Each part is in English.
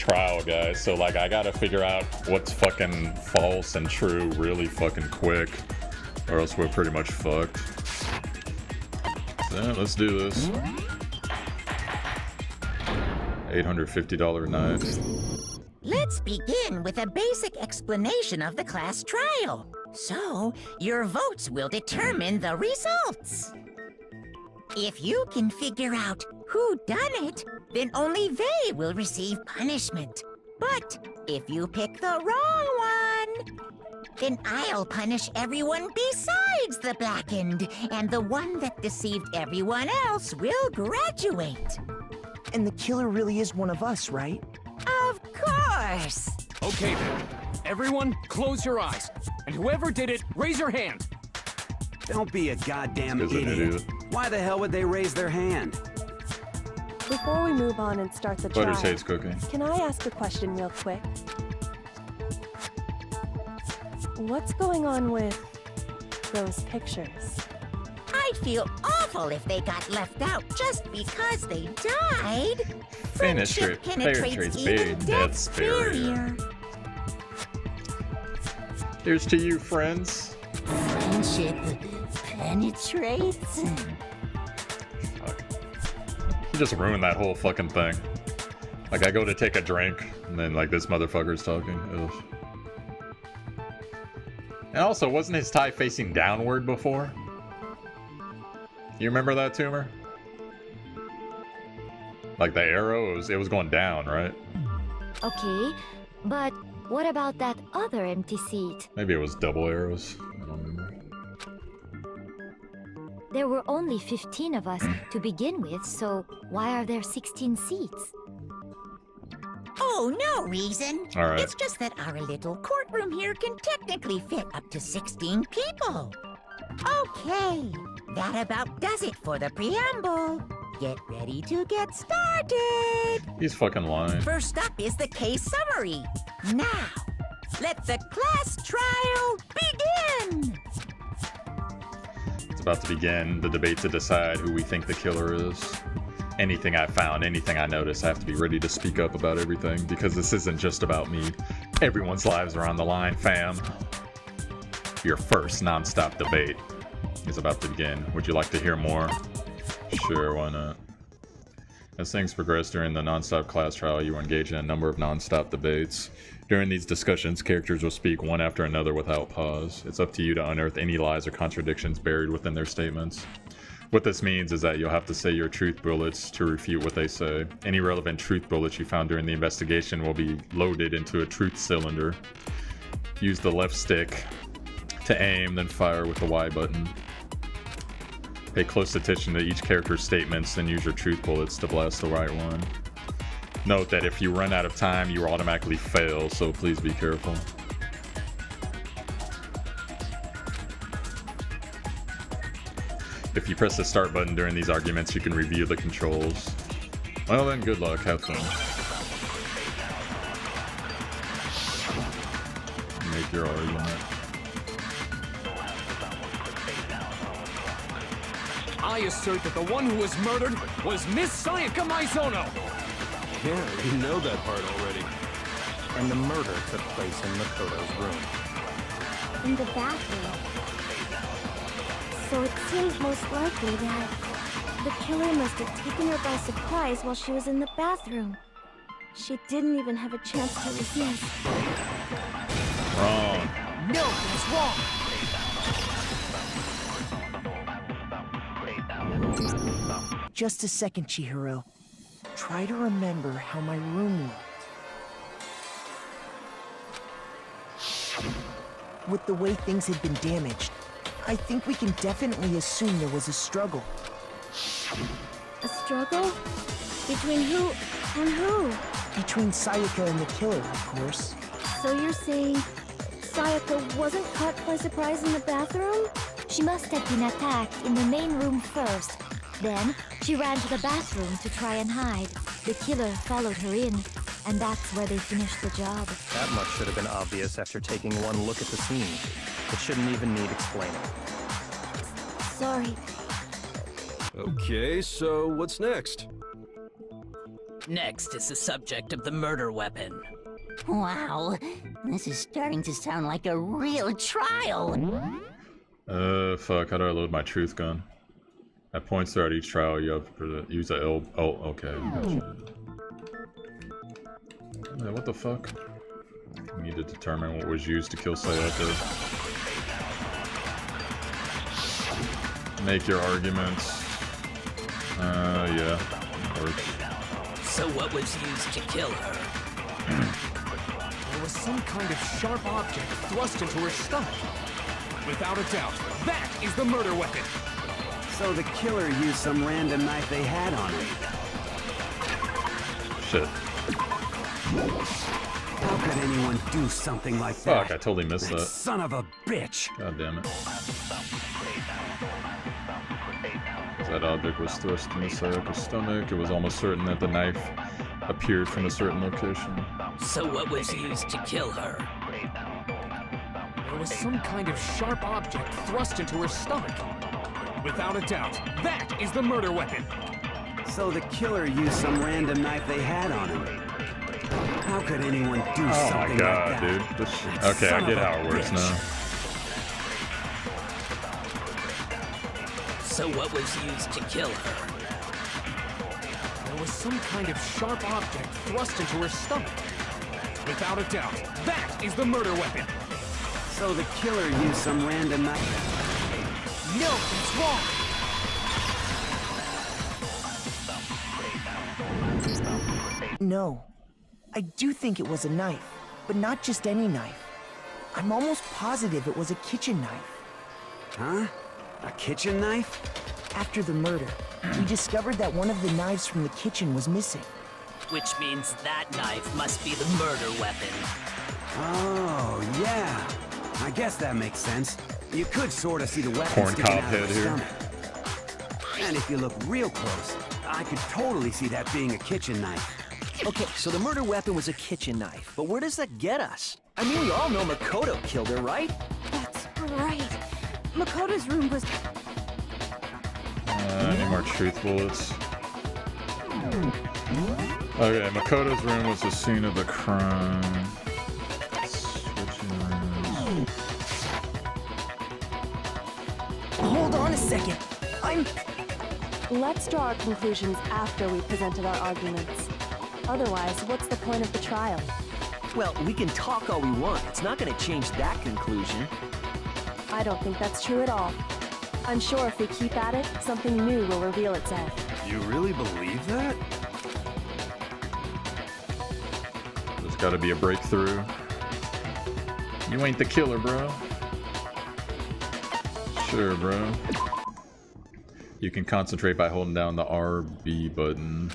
trial, guys. So like I gotta figure out what's fucking false and true really fucking quick, or else we're pretty much fucked. So yeah, let's do this. $850 knife. Let's begin with a basic explanation of the class trial. So, your votes will determine the results. If you can figure out who done it, then only they will receive punishment. But if you pick the wrong one, then I'll punish everyone besides the blackened, and the one that deceived everyone else will graduate. And the killer really is one of us, right? Of course! Okay then. Everyone, close your eyes. And whoever did it, raise your hand. Don't be a goddamn Is an idiot. idiot. Why the hell would they raise their hand? Before we move on and start the Butters trial, hates cooking. can I ask a question real quick? What's going on with those pictures? I'd feel awful if they got left out just because they died. Friendship penetrates even death's barrier. Here's to you, friends. Friendship penetrates? Fuck. He just ruined that whole fucking thing. Like I go to take a drink, and then like this motherfucker's talking. Ugh. And also, wasn't his tie facing downward before? You remember that, Tumor? Like the arrow, it was going down, right? Okay, but what about that other empty seat? Maybe it was double arrows. I don't remember. There were only 15 of us to begin with, so why are there 16 seats? Oh, no reason. All right. It's just that our little courtroom here can technically fit up to 16 people. Okay, that about does it for the preamble. Get ready to get started. He's fucking lying. First up is the case summary. Now, let the class trial begin. It's about to begin the debate to decide who we think the killer is. Anything I found, anything I notice, I have to be ready to speak up about everything because this isn't just about me. Everyone's lives are on the line, fam. Your first non-stop debate is about to begin. Would you like to hear more? Sure, why not? As things progress during the non-stop class trial, you will engage in a number of non-stop debates. During these discussions, characters will speak one after another without pause. It's up to you to unearth any lies or contradictions buried within their statements. What this means is that you'll have to say your truth bullets to refute what they say. Any relevant truth bullets you found during the investigation will be loaded into a truth cylinder. Use the left stick to aim, then fire with the Y button. Pay close attention to each character's statements, then use your truth bullets to blast the right one. Note that if you run out of time, you automatically fail, so please be careful. If you press the start button during these arguments, you can review the controls. Well then, good luck, have fun. Make your argument. I assert that the one who was murdered was Miss Sayaka Maizono. Yeah, you know that part already. And the murder took place in Makoto's room. In the bathroom. So it seems most likely that the killer must have taken her by surprise while she was in the bathroom. She didn't even have a chance to resist. Wrong. No, that's wrong. Just a second, Chihiro. Try to remember how my room looked. With the way things had been damaged, I think we can definitely assume there was a struggle. A struggle? Between who and who? Between Sayaka and the killer, of course. So you're saying Sayaka wasn't caught by surprise in the bathroom? She must have been attacked in the main room first. Then, she ran to the bathroom to try and hide. The killer followed her in, and that's where they finished the job. That much should have been obvious after taking one look at the scene. It shouldn't even need explaining. Sorry. Okay, so what's next? Next is the subject of the murder weapon. Wow, this is starting to sound like a real trial. Fuck, how do I load my truth gun? At points throughout each trial, you have to use a L. Oh, okay. Gotcha. Yeah, what the fuck? We need to determine what was used to kill Sayaka. Make your arguments. Yeah, works. So what was used to kill her? There was some kind of sharp object thrust into her stomach. Without a doubt, that is the murder weapon. So the killer used some random knife they had on him. Shit. How could anyone do something like that? Fuck, I totally missed that. Son of a bitch! God damn it. That object was thrust into Sayaka's stomach. It was almost certain that the knife appeared from a certain location. So what was used to kill her? There was some kind of sharp object thrust into her stomach. Without a doubt, that is the murder weapon. So the killer used some random knife they had on him. How could anyone do something like that? Dude. Okay, I get how it works now. So what was used to kill her? There was some kind of sharp object thrust into her stomach. Without a doubt, that is the murder weapon. So the killer used some random knife. No, that's wrong. No. I do think it was a knife, but not just any knife. I'm almost positive it was a kitchen knife. Huh? A kitchen knife? After the murder, we discovered that one of the knives from the kitchen was missing. Which means that knife must be the murder weapon. Oh, yeah. I guess that makes sense. You could sort of see the weapon Corn sticking cob out of head her here. stomach. And if you look real close, I could totally see that being a kitchen knife. Okay, so the murder weapon was a kitchen knife, but where does that get us? I mean, we all know Makoto killed her, right? That's right. Makoto's room was... Any more truth bullets? Okay, Makoto's room was the scene of the crime. Switching rooms. Hold on a second. Let's draw our conclusions after we presented our arguments. Otherwise, what's the point of the trial? Well, we can talk all we want. It's not going to change that conclusion. I don't think that's true at all. I'm sure if we keep at it, something new will reveal itself. You really believe that? There's gotta be a breakthrough. You ain't the killer, bro. Sure, bro. You can concentrate by holding down the RB button.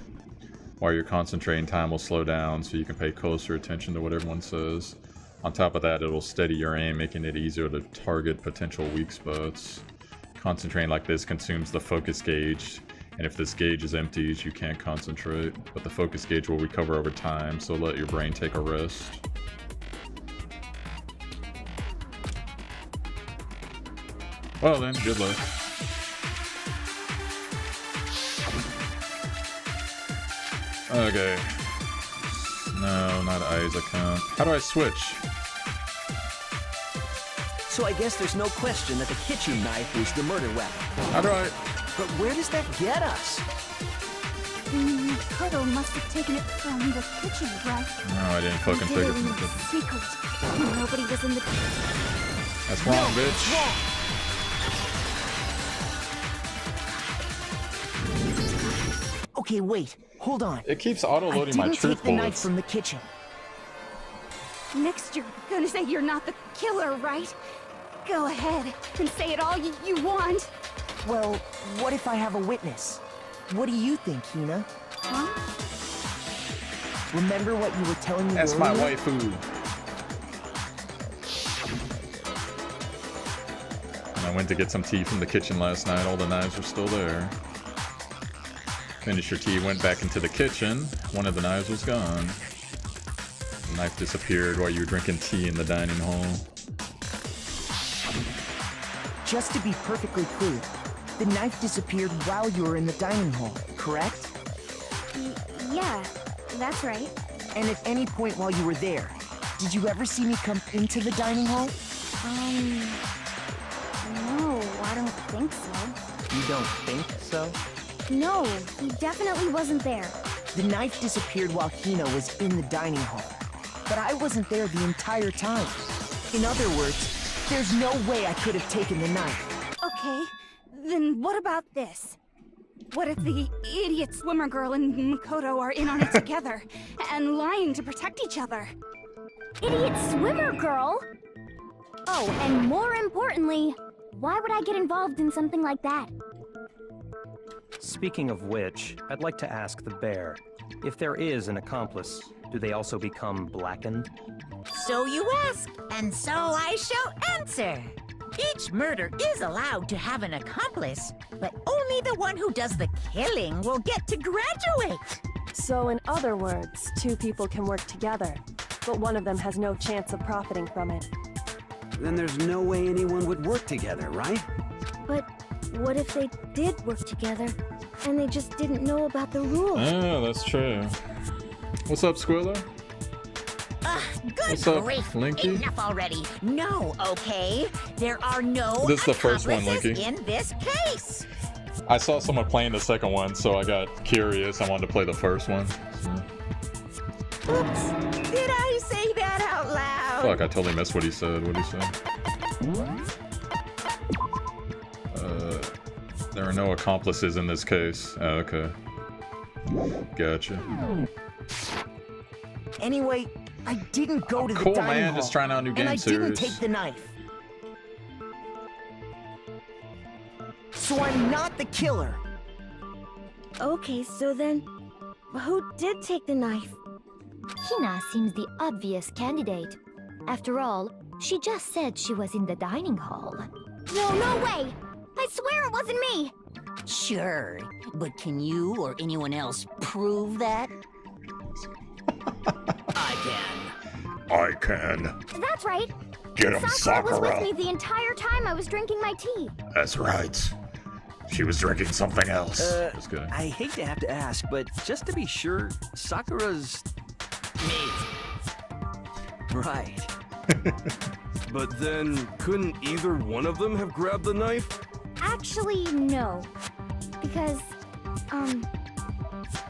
While you're concentrating, time will slow down so you can pay closer attention to what everyone says. On top of that, it'll steady your aim, making it easier to target potential weak spots. Concentrating like this consumes the focus gauge, and if this gauge is empty, you can't concentrate. But the focus gauge will recover over time, so let your brain take a rest. Well then, good luck. Okay. No, not Isaac, huh? How do I switch? So I guess there's no question that the kitchen knife was the murder weapon. How do I... But where does that get us? Makoto must have taken it from the kitchen, right? No, I didn't fucking He take did it from the in kitchen. secret. Nobody was in the... That's wrong, bitch. Okay, wait. Hold on. It keeps auto-loading my I didn't truth take the knife bullets. from the kitchen. Next, you're gonna say you're not the killer, right? Go ahead and say it all you want. Well, what if I have a witness? What do you think, Hina? Huh? Remember what you were telling me That's my earlier? waifu. When I went to get some tea from the kitchen last night, all the knives were still there. Finished your tea, went back into the kitchen. One of the knives was gone. The knife disappeared while you were drinking tea in the dining hall. Just to be perfectly clear, the knife disappeared while you were in the dining hall, correct? Yeah, Yeah, that's right. And at any point while you were there, did you ever see me come into the dining hall? No, I don't think so. You don't think so? No, he definitely wasn't there. The knife disappeared while Hina was in the dining hall. But I wasn't there the entire time. In other words, there's no way I could have taken the knife. Okay, then what about this? What if the idiot swimmer girl and Makoto are in on it together, and lying to protect each other? Idiot swimmer girl? Oh, and more importantly, why would I get involved in something like that? Speaking of which, I'd like to ask the bear, if there is an accomplice, do they also become blackened? So you ask, and so I shall answer. Each murder is allowed to have an accomplice, but only the one who does the killing will get to graduate. So in other words, two people can work together, but one of them has no chance of profiting from it. Then there's no way anyone would work together, right? But what if they did work together, and they just didn't know about the rules? Oh, that's true. What's up, Squilla? Good What's up, grief. Linky? Enough already. No, okay? There are no This is the first one, accomplices Linky. in this case. I saw someone playing the second one, so I got curious. I wanted to play the first one. So. Oops. Did I say that out loud? Fuck, I totally missed what he said. What he said? There are no accomplices in this case. Oh, okay. Gotcha. Anyway, I didn't go to the Cool, dining man. hall. Just trying out new game and I series. didn't take the knife. So I'm not the killer. Okay, so then, who did take the knife? Hina seems the obvious candidate. After all, she just said she was in the dining hall. No way! I swear it wasn't me! Sure, but can you or anyone else prove that? I can. I can. That's right. Get him, Sakura was with me the entire time I was drinking my tea. That's right. She was drinking something else. Just kidding. I hate to have to ask, but just to be sure, Sakura's... Me. Right. But then, couldn't either one of them have grabbed the knife? Actually, no. Because,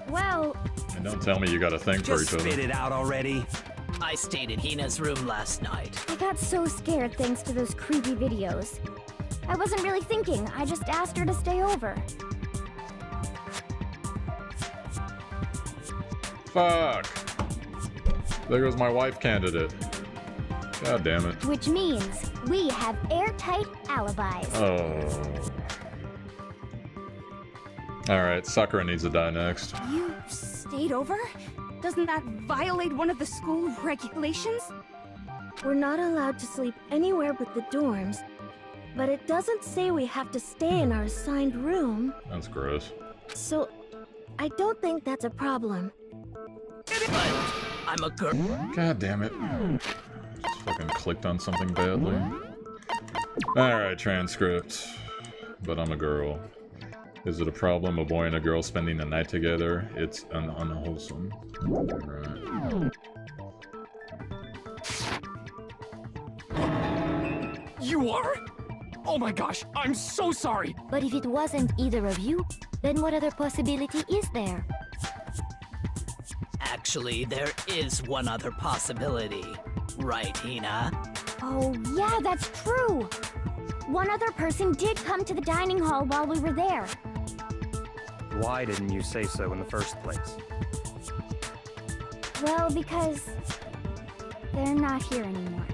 well... And don't tell me you got a thing for Just each other. spit it out already. I stayed in Hina's room last night. I got so scared thanks to those creepy videos. I wasn't really thinking, I just asked her to stay over. Fuck. There goes my wife candidate. God damn it. Which means we have airtight alibis. Oh. Alright, Sakura needs to die next. You stayed over? Doesn't that violate one of the school regulations? We're not allowed to sleep anywhere but the dorms, but it doesn't say we have to stay in our assigned room. That's gross. So, I don't think that's a problem. But I'm a girl. God damn it. Just fucking clicked on something badly. Alright, transcript. But I'm a girl. Is it a problem, a boy and a girl spending the night together? It's unwholesome. Right. You are? Oh my gosh, I'm so sorry! But if it wasn't either of you, then what other possibility is there? Actually, there is one other possibility. Right, Hina? Oh, yeah, that's true! One other person did come to the dining hall while we were there. Why didn't you say so in the first place? Well, because they're not here anymore.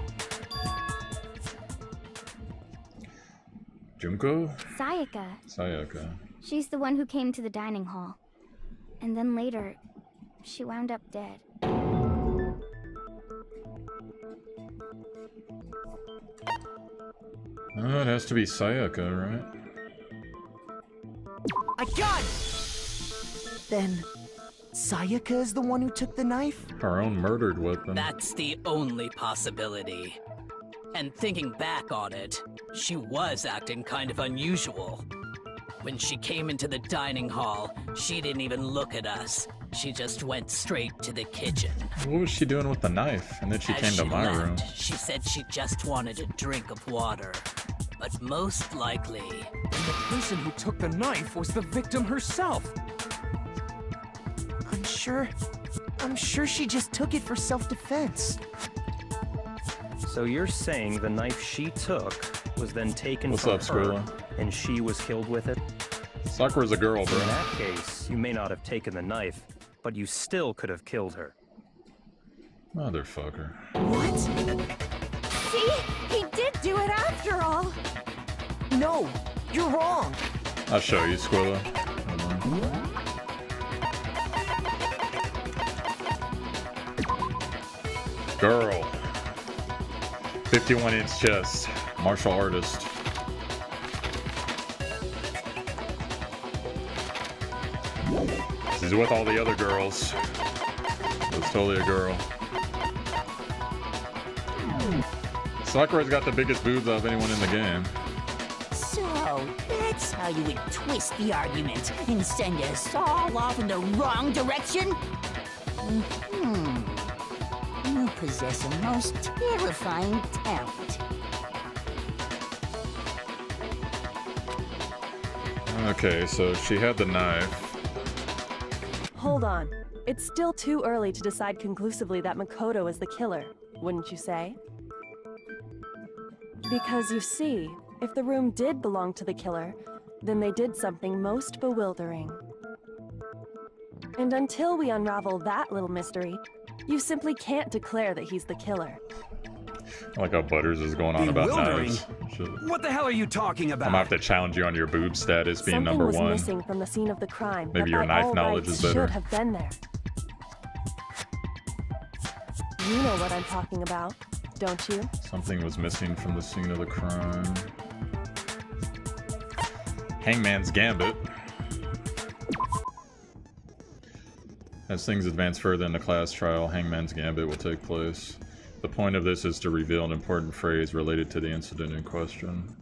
Junko? Sayaka. Sayaka. She's the one who came to the dining hall. And then later, she wound up dead. Oh, it has to be Sayaka, right? I got it! Then, Sayaka is the one who took the knife? Her own murdered weapon. That's the only possibility. And thinking back on it, she was acting kind of unusual. When she came into the dining hall, she didn't even look at us. she just went straight to the kitchen. What was she doing with the knife? And then she As came to my left, room. She said she just wanted a drink of water. But most likely, The person who took the knife was the victim herself. I'm sure she just took it for self-defense. So you're saying the knife she took was then taken What's from up, her, Squirrel? and she was killed with it? Sakura's a girl, bro. In that case, you may not have taken the knife, but you still could have killed her. Motherfucker. What? See? He did do it after all. No, you're wrong. I'll show you, Squirrel. Girl. 51-inch chest. Martial artist. She's with all the other girls. It's totally a girl. Sakura's got the biggest boobs of anyone in the game. So, that's how you would twist the argument and send us all off in the wrong direction? You possess a most terrifying talent. Okay, so she had the knife. Hold on. It's still too early to decide conclusively that Makoto is the killer, wouldn't you say? Because you see, if the room did belong to the killer, then they did something most bewildering. And until we unravel that little mystery, you simply can't declare that he's the killer. I like how Butters is going on about Bewildering? knives. Shit. What the hell are you talking I'm about? gonna have to challenge you on your boob status being Something number was one. missing from the scene of the crime. Maybe that your by knife all knowledge rights is better. should have been there. You know what I'm talking about, don't you? Something was missing from the scene of the crime. Hangman's Gambit. As things advance further in the class trial, Hangman's Gambit will take place. The point of this is to reveal an important phrase related to the incident in question.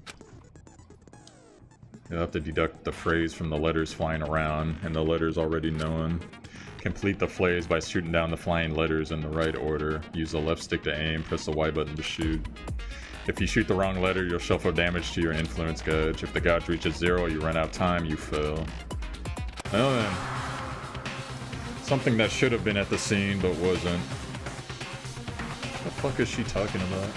You'll have to deduct the phrase from the letters flying around, and the letters already known. Complete the phrase by shooting down the flying letters in the right order. Use the left stick to aim, press the Y button to shoot. If you shoot the wrong letter, you'll shuffle damage to your influence gauge. If the gauge reaches 0, you run out of time, you fail. Well then. Something that should have been at the scene, but wasn't. What the fuck is she talking about?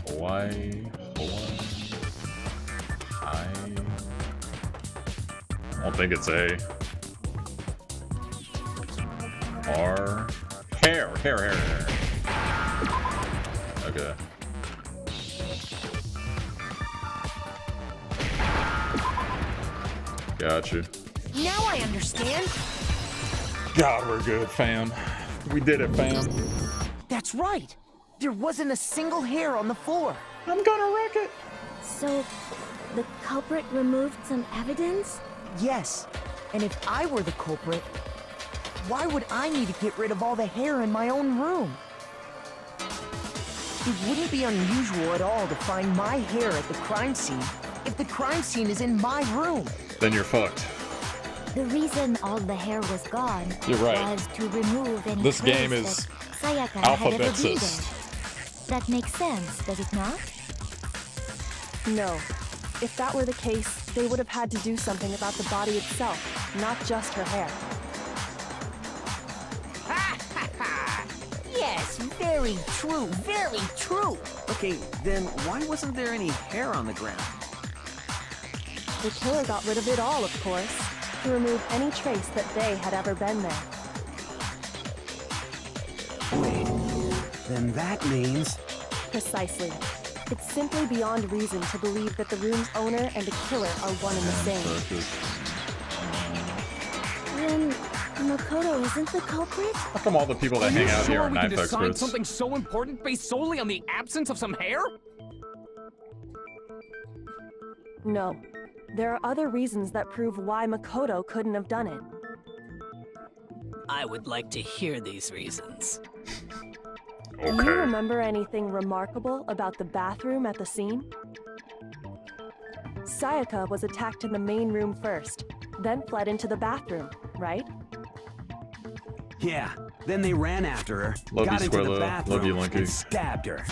Hawaii. I don't think it's A. R. Hair. Okay. Gotcha. Now I understand. God, we're good, fam. We did it, fam. That's right. There wasn't a single hair on the floor. I'm gonna wreck it. So, the culprit removed some evidence? Yes. And if I were the culprit, why would I need to get rid of all the hair in my own room? It wouldn't be unusual at all to find my hair at the crime scene if the crime scene is in my room. Then you're fucked. The reason all the hair was gone You're right. was to remove any This trace game is that Sayaka had ever been there. alphabetist. That makes sense, does it not? No. If that were the case, they would have had to do something about the body itself, not just her hair. Yes, very true, very true. Okay, then why wasn't there any hair on the ground? The killer got rid of it all, of course, to remove any trace that they had ever been there. Wait, then that means... Precisely. It's simply beyond reason to believe that the room's owner and the killer are one and the same. Then Makoto isn't the culprit? How come all the people that hang out here are we can knife decide experts? something so important based solely on the absence of some hair? No. There are other reasons that prove why Makoto couldn't have done it. I would like to hear these reasons. Do you remember anything remarkable about the bathroom at the scene? Sayaka was attacked in the main room first, then fled into the bathroom, right? Yeah, then they ran after her, Love got you, into the Squilla. bathroom, Love you, Linky. and stabbed her.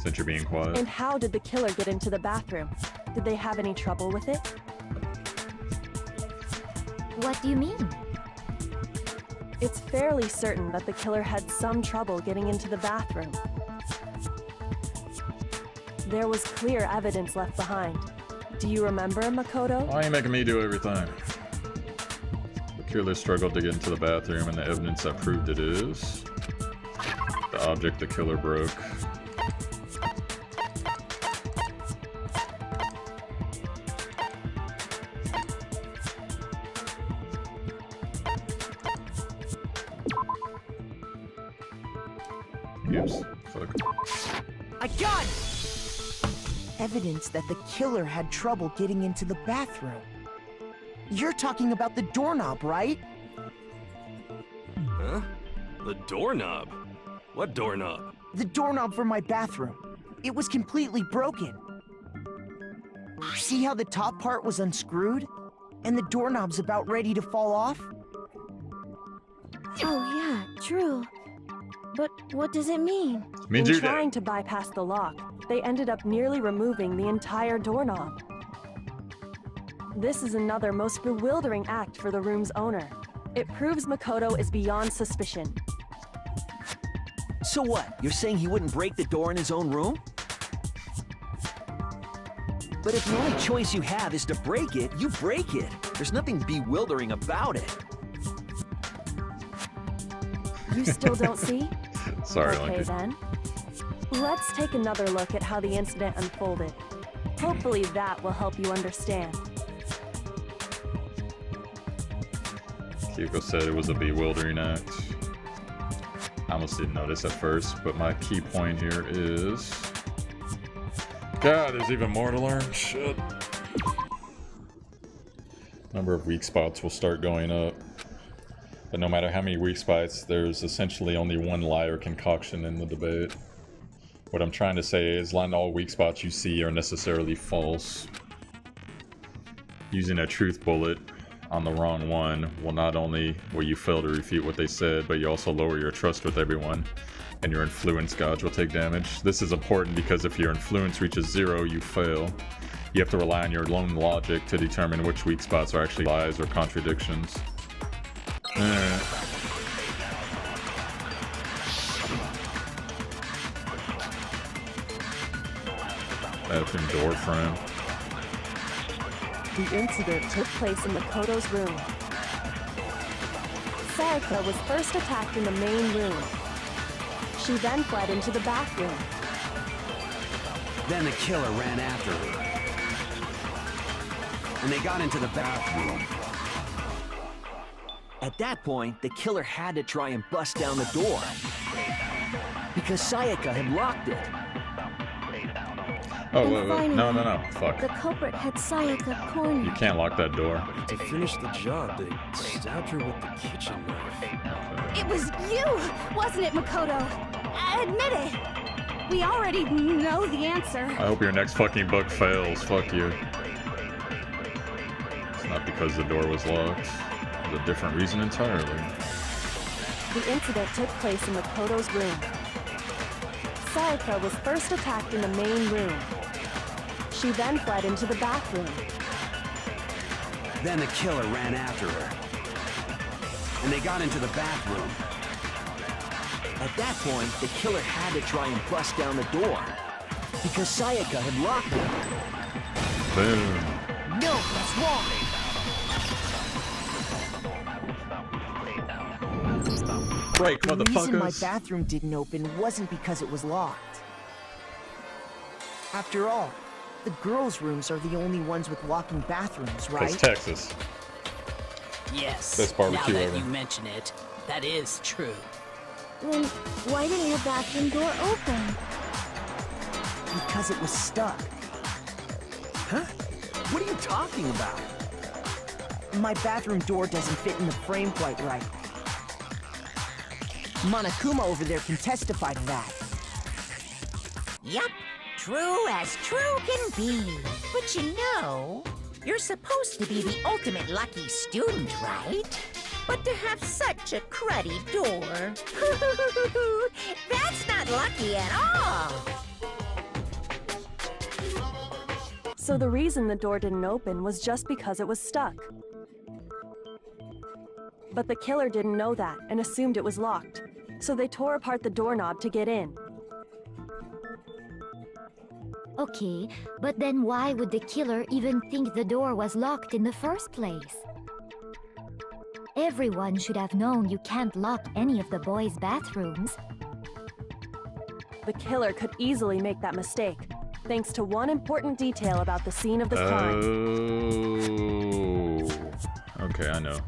Since you're being quiet. And how did the killer get into the bathroom? Did they have any trouble with it? What do you mean? It's fairly certain that the killer had some trouble getting into the bathroom. There was clear evidence left behind. Do you remember, Makoto? Why are you making me do everything? The killer struggled to get into the bathroom, and the evidence that proved it is the object the killer broke. Oops. Fuck. I got it! Evidence that the killer had trouble getting into the bathroom. You're talking about the doorknob, right? Huh? The doorknob? What doorknob? The doorknob for my bathroom. It was completely broken. See how the top part was unscrewed? And the doorknob's about ready to fall off? Oh yeah, true. But what does it mean? Me In too, trying to bypass the lock, they ended up nearly removing the entire doorknob. This is another most bewildering act for the room's owner. It proves Makoto is beyond suspicion. So what? You're saying he wouldn't break the door in his own room? But if the only choice you have is to break it, you break it. There's nothing bewildering about it. You still don't see? Sorry, Okay Linky. then. Let's take another look at how the incident unfolded. Hopefully that will help you understand. Kyoko said it was a bewildering act. I almost didn't notice at first, but my key point here is... God, there's even more to learn. Shit. Number of weak spots will start going up. But no matter how many weak spots, there's essentially only one liar concoction in the debate. What I'm trying to say is not all weak spots you see are necessarily false. Using a truth bullet on the wrong one will not only will you fail to refute what they said, but you also lower your trust with everyone, and your influence gauge will take damage. This is important because if your influence reaches 0, you fail. You have to rely on your own logic to determine which weak spots are actually lies or contradictions. Bathroom door frame. The incident took place in Makoto's room. Sayaka was first attacked in the main room. She then fled into the bathroom. Then the killer ran after her. And they got into the bathroom. At that point, the killer had to try and bust down the door. Because Sayaka had locked it. Oh, And wait, wait. finally, No. Fuck. The culprit had Sayaka cornered. You can't lock that door. To finish the job, they stabbed her with the kitchen knife. It was you, wasn't it, Makoto? Admit it. We already know the answer. I hope your next fucking book fails. Fuck you. It's not because the door was locked. It's a different reason entirely. The incident took place in Makoto's room. Sayaka was first attacked in the main room. She then fled into the bathroom. Then the killer ran after her. And they got into the bathroom. At that point, the killer had to try and bust down the door. Because Sayaka had locked it. Boom. No, that's wrong! Break, The reason my motherfuckers. bathroom didn't open wasn't because it was locked. After all, the girls' rooms are the only ones with walking bathrooms, right? That's Texas. Yes, Best now barbecue that ever. you mention it, that is true. Then why didn't your bathroom door open? Because it was stuck. Huh? What are you talking about? My bathroom door doesn't fit in the frame quite right. Monokuma over there can testify to that. Yup, true as true can be. But you know, you're supposed to be the ultimate lucky student, right? But to have such a cruddy door, that's not lucky at all. So the reason the door didn't open was just because it was stuck. But the killer didn't know that and assumed it was locked. So they tore apart the doorknob to get in. Okay, but then why would the killer even think the door was locked in the first place? Everyone should have known you can't lock any of the boys' bathrooms. The killer could easily make that mistake, thanks to one important detail about the scene of the crime. Oh. Okay, I know.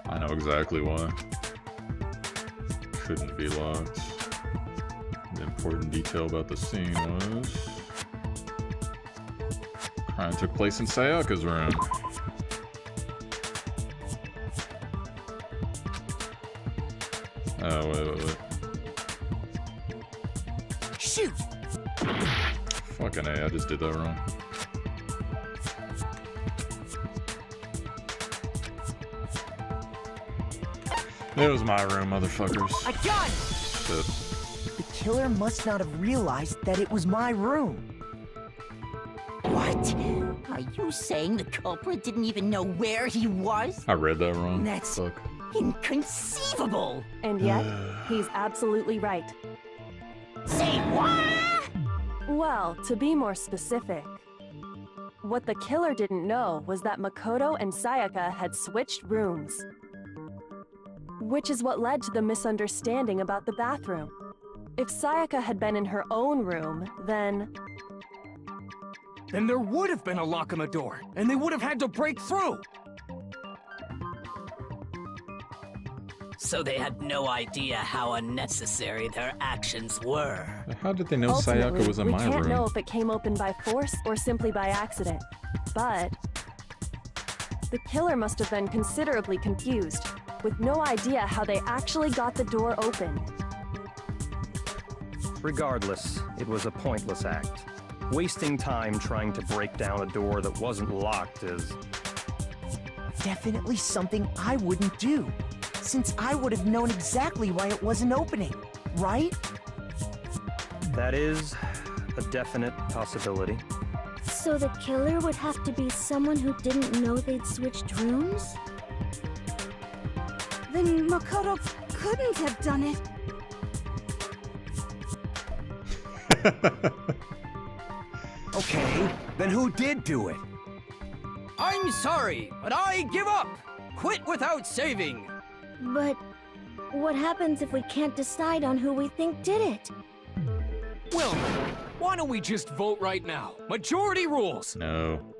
I know exactly why. Couldn't be locked. The important detail about the scene was... crime took place in Sayaka's room. Oh, wait. Shoot! Fucking A, I just did that wrong. It was my room, motherfuckers. I got it! Shit. The killer must not have realized that it was my room. What? Are you saying the culprit didn't even know where he was? I read that wrong. That's Fuck. inconceivable! And yet, he's absolutely right. Say what? Well, to be more specific, what the killer didn't know was that Makoto and Sayaka had switched rooms. Which is what led to the misunderstanding about the bathroom. If Sayaka had been in her own room, then there would have been a lock on the door, and they would have had to break through! So they had no idea how unnecessary their actions were. How did they know ultimately, Sayaka was in my we can't room? know if it came open by force or simply by accident. But the killer must have been considerably confused, with no idea how they actually got the door opened. Regardless, it was a pointless act. Wasting time trying to break down a door that wasn't locked is... Definitely something I wouldn't do, since I would have known exactly why it wasn't opening, right? That is a definite possibility. So the killer would have to be someone who didn't know they'd switched rooms? Then Makoto couldn't have done it. Okay, then who did do it? I'm sorry, but I give up! Quit without saving! But what happens if we can't decide on who we think did it? Well, why don't we just vote right now? Majority rules! No.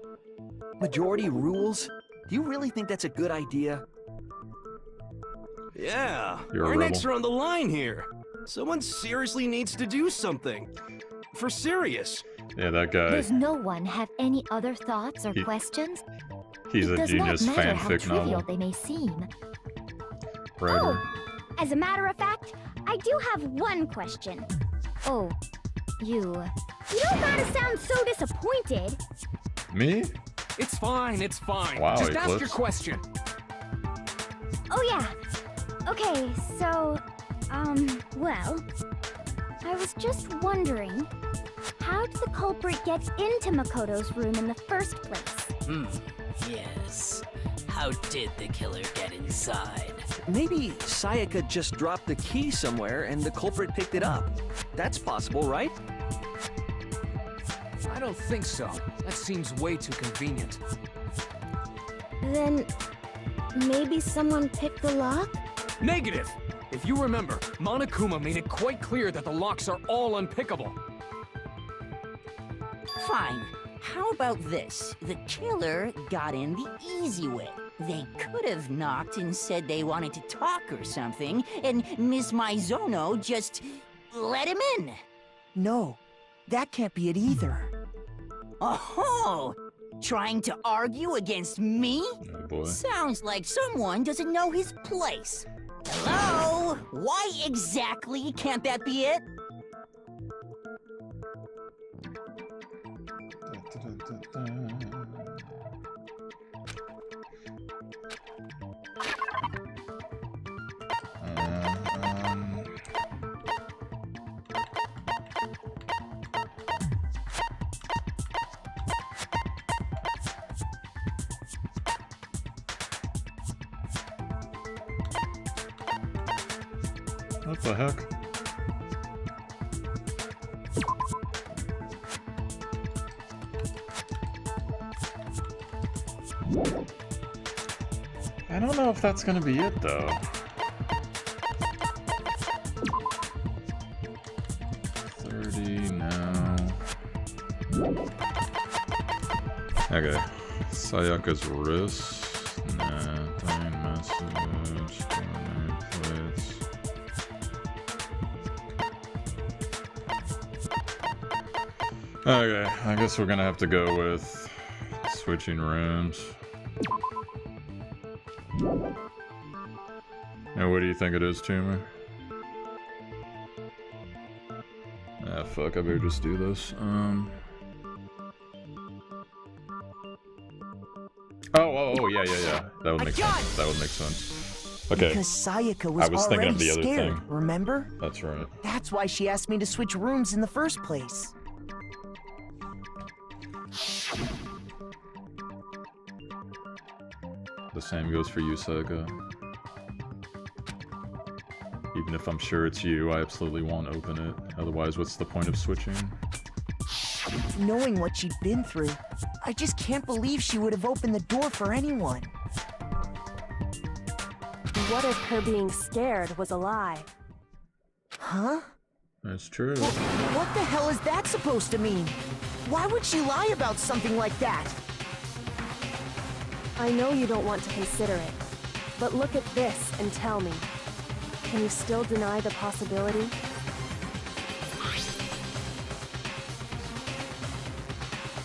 Majority rules? Do you really think that's a good idea? Yeah, You're a our rebel. necks are on the line here. Someone seriously needs to do something. For serious. Yeah, that guy. Does no one have any other thoughts or He- questions? He's It a does not genius matter how fanfic trivial novel they may seem. writer. As a matter of fact, I do have one question. Oh, you... You don't gotta sound so disappointed. Me? It's fine, it's fine. Wow, Just ask your Eclipse. question. Oh yeah. Okay, so, well, I was just wondering, how did the culprit get into Makoto's room in the first place? Yes. How did the killer get inside? Maybe Sayaka just dropped the key somewhere and the culprit picked it up. That's possible, right? I don't think so. That seems way too convenient. Then, maybe someone picked the lock? Negative! If you remember, Monokuma made it quite clear that the locks are all unpickable. Fine. How about this? The killer got in the easy way. They could have knocked and said they wanted to talk or something, and Miss Maizono just let him in. No, that can't be it either. Oh, trying to argue against me? Oh boy. Sounds like someone doesn't know his place. Hello? Why exactly can't that be it? What the heck? I don't know if that's gonna be it though. Okay. Sayaka's wrist. Nah. Plain message. Plates. Okay. I guess we're gonna have to go with switching rooms. And what do you think it is, Tumor? Ah, fuck. I better just do this. Oh, yeah. That would make sense. That would make sense. Okay. Because Sayaka was I was thinking of the other scared, thing. remember? That's right. That's why she asked me to switch rooms in the first place. The same goes for you, Sayaka. Even if I'm sure it's you, I absolutely won't open it. Otherwise, what's the point of switching? Knowing what she'd been through, I just can't believe she would have opened the door for anyone. What if her being scared was a lie? Huh? That's true. What the hell is that supposed to mean? Why would she lie about something like that? I know you don't want to consider it, but look at this and tell me. Can you still deny the possibility?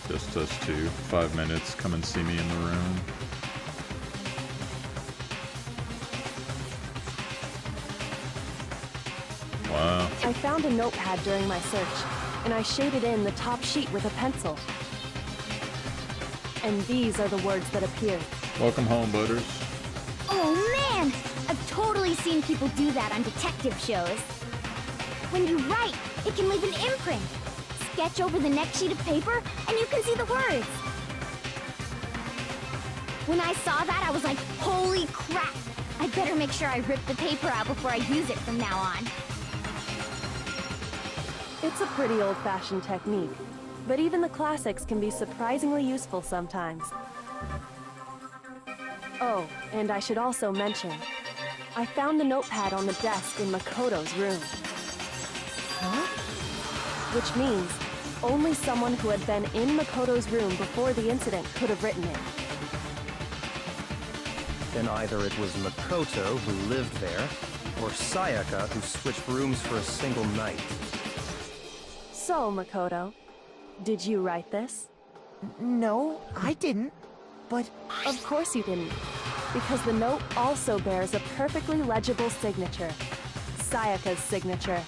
Just us two. 5 minutes. Come and see me in the room. Wow. I found a notepad during my search, and I shaded in the top sheet with a pencil. And these are the words that appeared. Welcome home, Butters. Oh man! I've totally seen people do that on detective shows. When you write, it can leave an imprint. Sketch over the next sheet of paper, and you can see the words. When I saw that, I was like, holy crap! I'd better make sure I rip the paper out before I use it from now on. It's a pretty old-fashioned technique, but even the classics can be surprisingly useful sometimes. Oh, and I should also mention, I found the notepad on the desk in Makoto's room. Huh? Which means only someone who had been in Makoto's room before the incident could have written it. Then either it was Makoto who lived there, or Sayaka who switched rooms for a single night. So, Makoto, did you write this? No, I didn't. But of course you didn't, because the note also bears a perfectly legible signature. Sayaka's signature.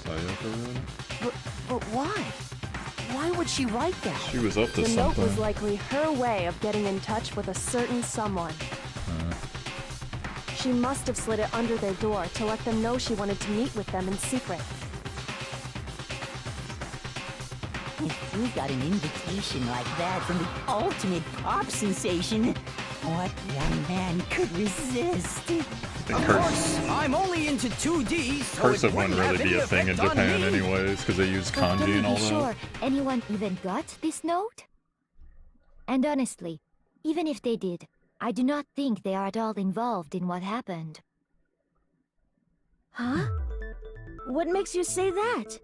Sayaka wrote it? But why? Why would she write that? She was up to the something. note was likely her way of getting in touch with a certain someone. She must have slid it under their door to let them know she wanted to meet with them in secret. If you got an invitation like that from the ultimate pop sensation, what young man could resist? Of course, I'm only into 2D, so Cursive it wouldn't wouldn't really have be any a thing in effect on Japan me. anyways, because they use But kanji can you and all be that. sure anyone even got this note? And honestly, even if they did, I do not think they are at all involved in what happened. Huh? What makes you say that?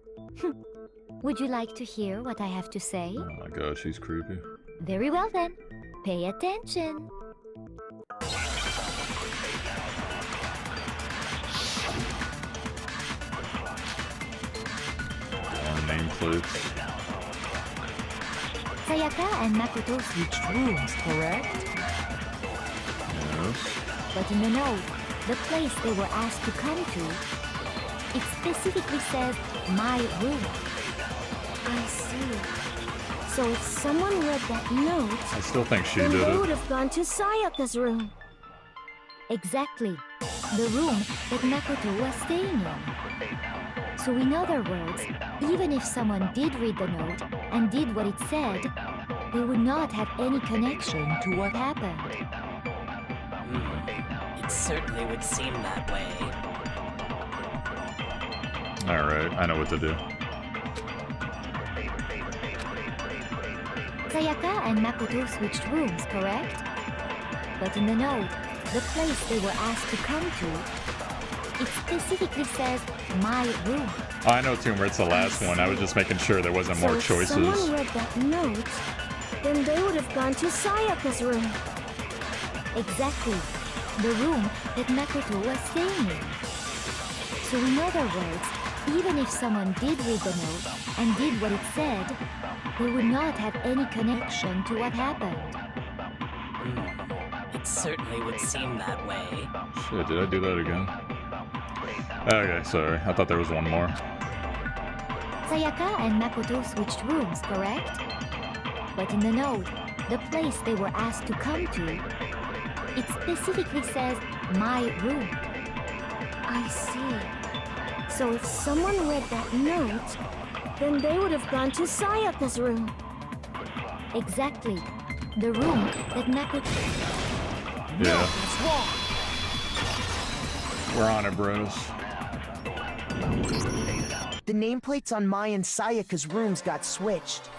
Would you like to hear what I have to say? Oh my god, she's creepy. Very well then. Pay attention. On nameplates. Sayaka and Makoto switched rooms, correct? But in the note, the place they were asked to come to, it specifically says, my room. I see. So if someone read that note, I still think she then did they it. would have gone to Sayaka's room. Exactly. The room that Makoto was staying in. So in other words, even if someone did read the note and did what it said, they would not have any connection to what happened. It certainly would seem that way. Alright, I know what to do. Sayaka and Makoto switched rooms, correct? But in the note, the place they were asked to come to, it specifically says, my room. Oh, I know Tumor, it's the last one. I was just making sure there wasn't more So if someone choices. read that note, then they would have gone to Sayaka's room. Exactly. The room that Makoto was staying in. So in other words, even if someone did read the note and did what it said, they would not have any connection to what happened. It certainly would seem that way. Shit, did I do that again? Okay, sorry. I thought there was one more. Sayaka and Makoto switched rooms, correct? But in the note, the place they were asked to come to, it specifically says, my room. I see. So if someone read that note, then they would have gone to Sayaka's room. Exactly. The room that Makoto... Yeah. That's wrong. We're on it, bros. The nameplates on Mai and Sayaka's rooms got switched.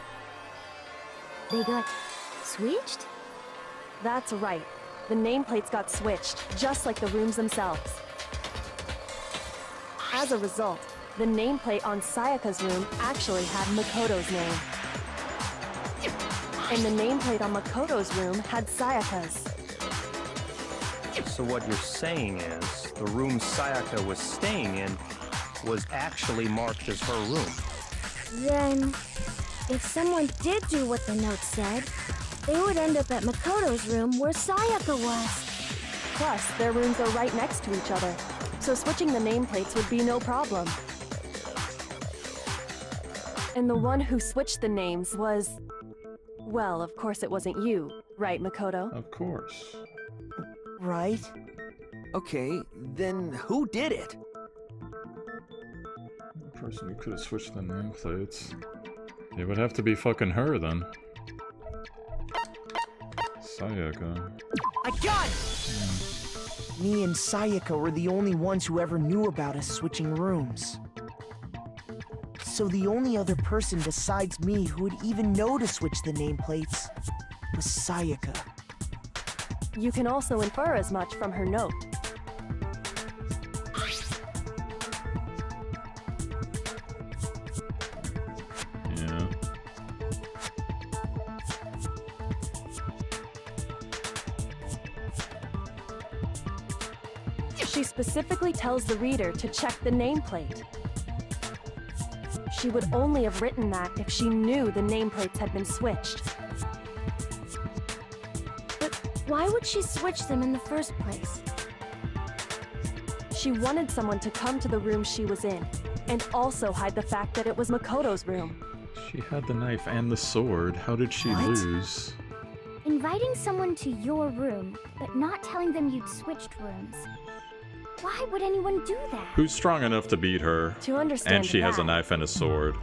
They got switched? That's right. The nameplates got switched, just like the rooms themselves. As a result, the nameplate on Sayaka's room actually had Makoto's name. And the nameplate on Makoto's room had Sayaka's. So what you're saying is, the room Sayaka was staying in was actually marked as her room. Then, if someone did do what the note said, they would end up at Makoto's room where Sayaka was. Plus, their rooms are right next to each other, so switching the nameplates would be no problem. And the one who switched the names was... Well, of course it wasn't you, right, Makoto? Of course. Right? Okay, then who did it? The person who could have switched the nameplates. It would have to be fucking her then. Sayaka. I got it! Me and Sayaka were the only ones who ever knew about us switching rooms. So the only other person besides me who would even know to switch the nameplates was Sayaka. You can also infer as much from her note. Yeah. She specifically tells the reader to check the nameplate. She would only have written that if she knew the nameplates had been switched. But why would she switch them in the first place? She wanted someone to come to the room she was in, and also hide the fact that it was Makoto's room. She had the knife and the sword. How did she lose? Inviting someone to your room, but not telling them you'd switched rooms. Why would anyone do that? Who's strong enough to beat her? To understand And she has a that, knife and a sword.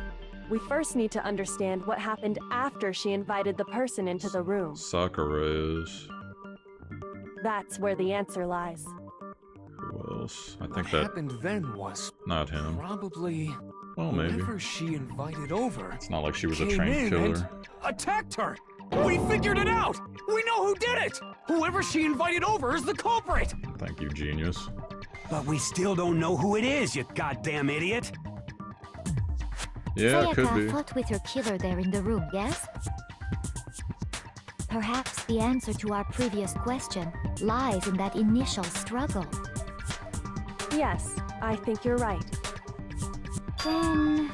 we first need to understand what happened after she invited the person into the room. Sakura is. That's where the answer lies. Who else? I What think that. happened then was Not him. probably Well, maybe. whoever she invited over. It's not like she was a came trained in killer. and attacked her. We figured it out. We know who did it. Whoever she invited over is the culprit. Thank you, genius. But we still don't know who it is, you goddamn idiot! Yeah, it could Sayaka be. fought with her killer there in the room, yes? Perhaps the answer to our previous question lies in that initial struggle. Yes, I think you're right. Then...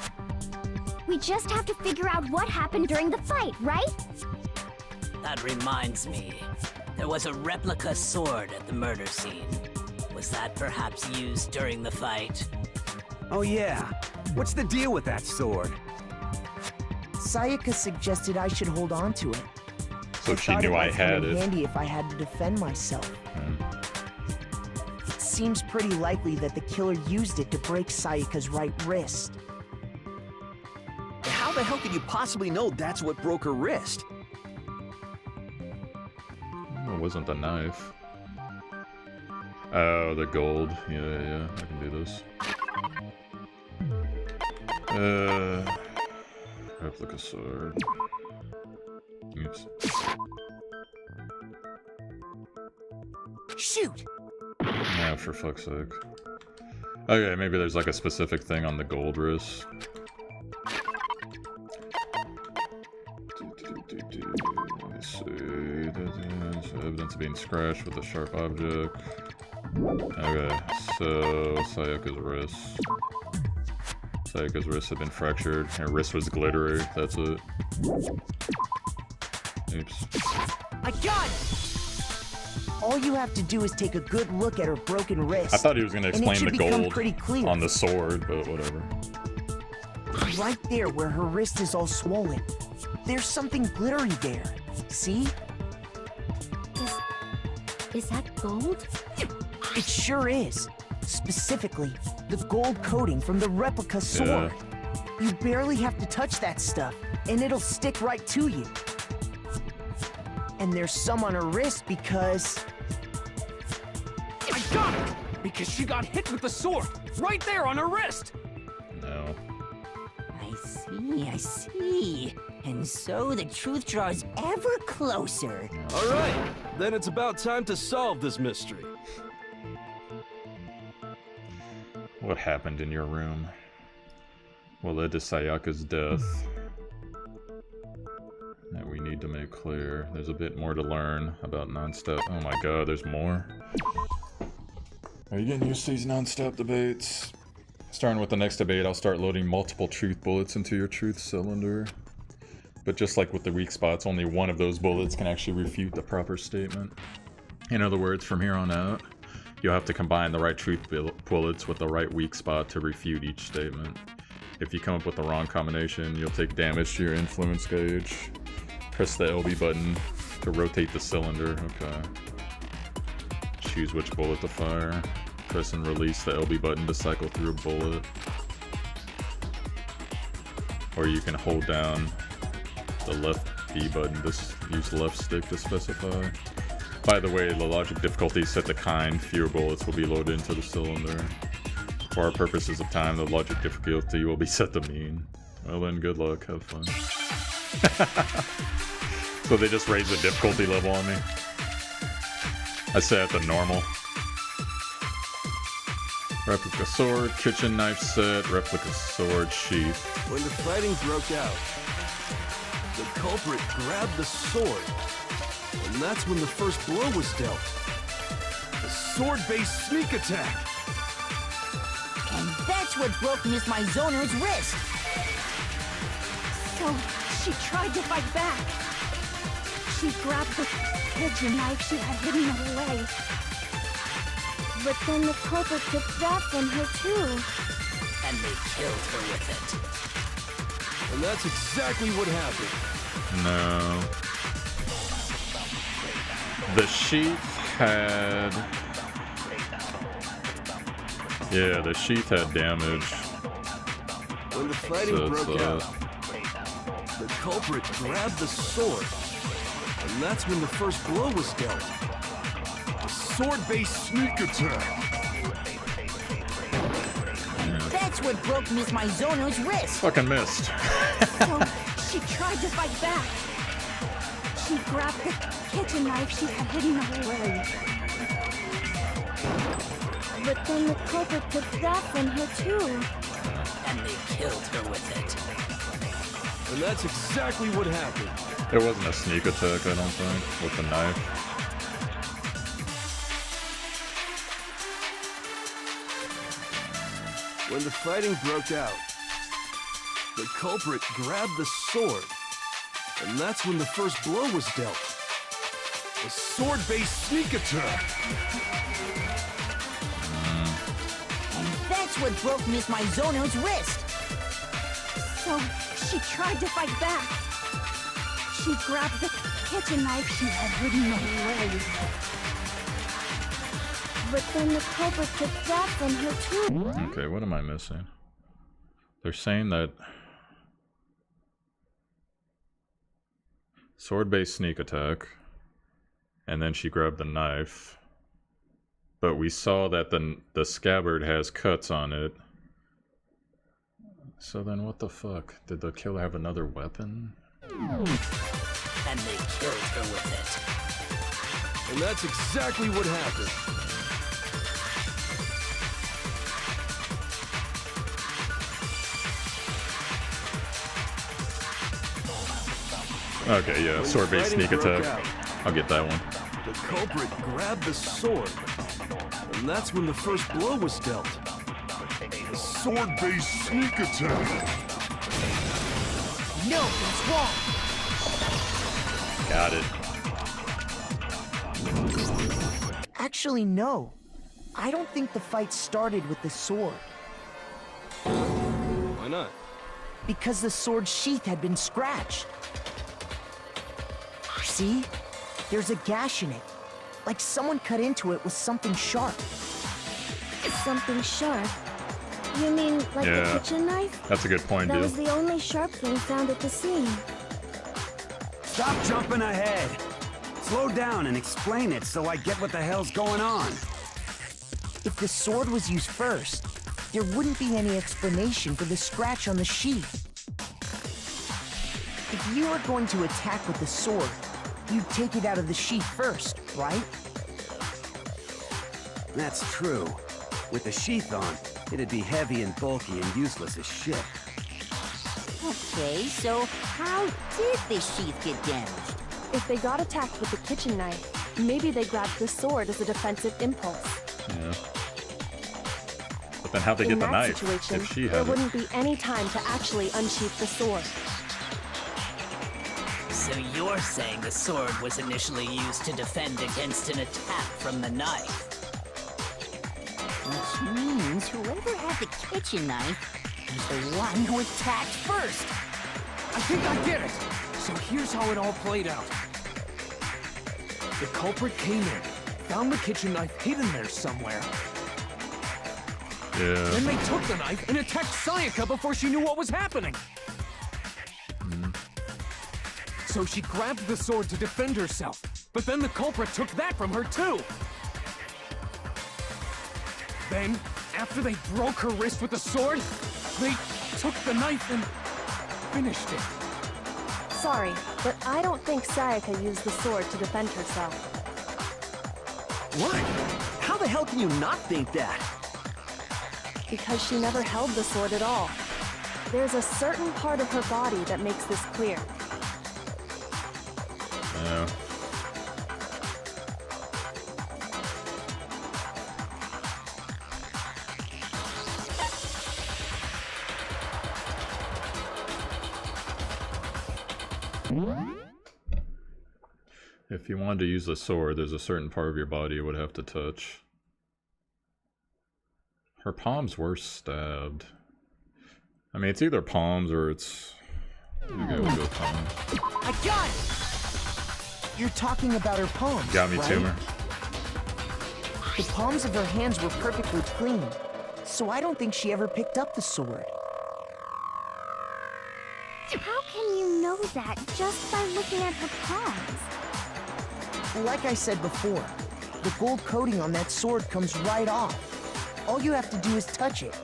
we just have to figure out what happened during the fight, right? That reminds me. There There was a replica sword at the murder scene. Was that perhaps used during the fight? Oh yeah. What's the deal with that sword? Sayaka suggested I should hold on to it. So she knew I had It it. handy if I had to defend myself. It seems pretty likely that the killer used it to break Sayaka's right wrist. How the hell could you possibly know that's what broke her wrist? It wasn't the knife. Oh, the gold. Yeah, I can do this. Replica sword. Oops. Shoot! Yeah, for fuck's sake. Okay, maybe there's like a specific thing on the gold wrist. Let me see. Evidence of being scratched with a sharp object. Okay, so Sayaka's wrist. Sayaka's wrist had been fractured. Her wrist was glittery. That's it. Oops. I got it! All you have to do is take a good look at her broken wrist. I thought he was going to and it explain should the become gold pretty clear. on the sword, but whatever. Right there where her wrist is all swollen. There's something glittery there. See? Is that gold? It sure is. Specifically, the gold coating from the replica sword. You barely have to touch that stuff, and it'll stick right to you. And there's some on her wrist because... I got it! Because she got hit with the sword, right there on her wrist! No. I see. And so the truth draws ever closer. All right, then it's about time to solve this mystery. What happened in your room? What led to Sayaka's death? That we need to make clear. There's a bit more to learn about non-stop. Oh my god, there's more. Are you getting used to these non-stop debates? Starting with the next debate, I'll start loading multiple truth bullets into your truth cylinder. But just like with the weak spots, only one of those bullets can actually refute the proper statement. In other words, from here on out, you'll have to combine the right truth bullets with the right weak spot to refute each statement. If you come up with the wrong combination, you'll take damage to your influence gauge. Press the LB button to rotate the cylinder. Okay. Choose which bullet to fire. Press and release the LB button to cycle through a bullet. Or you can hold down the left B button to use left stick to specify. By the way, the logic difficulty is set to kind. Fewer bullets will be loaded into the cylinder. For our purposes of time, the logic difficulty will be set to mean. Well then, good luck. Have fun. So they just raised the difficulty level on me. I set it to normal. Replica sword, kitchen knife set, replica sword sheath. When the fighting broke out, the culprit grabbed the sword, and that's when the first blow was dealt. A sword-based sneak attack. And that's what broke Miss Mizono's wrist. So she tried to fight back. She grabbed the kitchen knife she had hidden away. But then the culprit took that from her too. And they killed her with it. And that's exactly what happened. No. The sheath had... Yeah, the sheath had damage. When the fighting So broke out, the culprit grabbed the sword, and that's when the first blow was dealt. A sword-based sneak attack. That's what broke Miss Mizono's wrist. Fucking missed. So she tried to fight back. She grabbed the kitchen knife she had hidden away. But then the culprit took that from her too. And they killed her with it. And that's exactly what happened. It wasn't a sneak attack, I don't think, with the knife. When the fighting broke out, the culprit grabbed the sword, and that's when the first blow was dealt. A sword-based sneak attack! That's what broke Miss Mizono's wrist. So she tried to fight back. She grabbed the kitchen knife. She had ridden away. But then the culprit took that from her too. Okay, what am I missing? They're saying that sword-based sneak attack, and then she grabbed the knife. But we saw that the scabbard has cuts on it. So then what the fuck? Did the killer have another weapon? And they killed her with it. And that's exactly what happened. Okay, yeah, sword-based sneak attack. I'll get that one. The culprit grabbed the sword, and that's when the first blow was dealt. A sword-based sneak attack. No, that's wrong. Got it. Actually, no. I don't think the fight started with the sword. Why not? Because the sword sheath had been scratched. See? There's a gash in it. Like someone cut into it with something sharp. Something sharp? You mean like the kitchen knife? That's a good point, That dude. was the only sharp thing found at the scene. Stop jumping ahead. Slow down and explain it so I get what the hell's going on. If the sword was used first, there wouldn't be any explanation for the scratch on the sheath. If you were going to attack with the sword, you'd take it out of the sheath first, right? That's true. With the sheath on, it'd be heavy and bulky and useless as shit. Okay, so how did the sheath get damaged? If they got attacked with the kitchen knife, maybe they grabbed the sword as a defensive impulse. Yeah. But then how'd they get In the that knife situation, if she there had it? wouldn't be any time to actually unsheath the sword. So you're saying the sword was initially used to defend against an attack from the knife? Which means whoever had the kitchen knife was the one who attacked first. I think I get it! So here's how it all played out. The culprit came in, found the kitchen knife hidden there somewhere. Yeah. Then they took the knife and attacked Sayaka before she knew what was happening. So she grabbed the sword to defend herself, but then the culprit took that from her too. Then, after they broke her wrist with the sword, they took the knife and finished it. Sorry, but I don't think Sayaka used the sword to defend herself. What? How the hell can you not think that? Because she never held the sword at all. There's a certain part of her body that makes this clear. Yeah. If you wanted to use the sword, there's a certain part of your body you would have to touch. Her palms were stabbed. I mean, it's either palms or it's... Okay, we'll go with palms. I got it! You're talking about her palms, Got me, right? Tumor. The palms of her hands were perfectly clean, so I don't think she ever picked up the sword. How can you know that just by looking at her palms? Like I said before, the gold coating on that sword comes right off. All you have to do is touch it.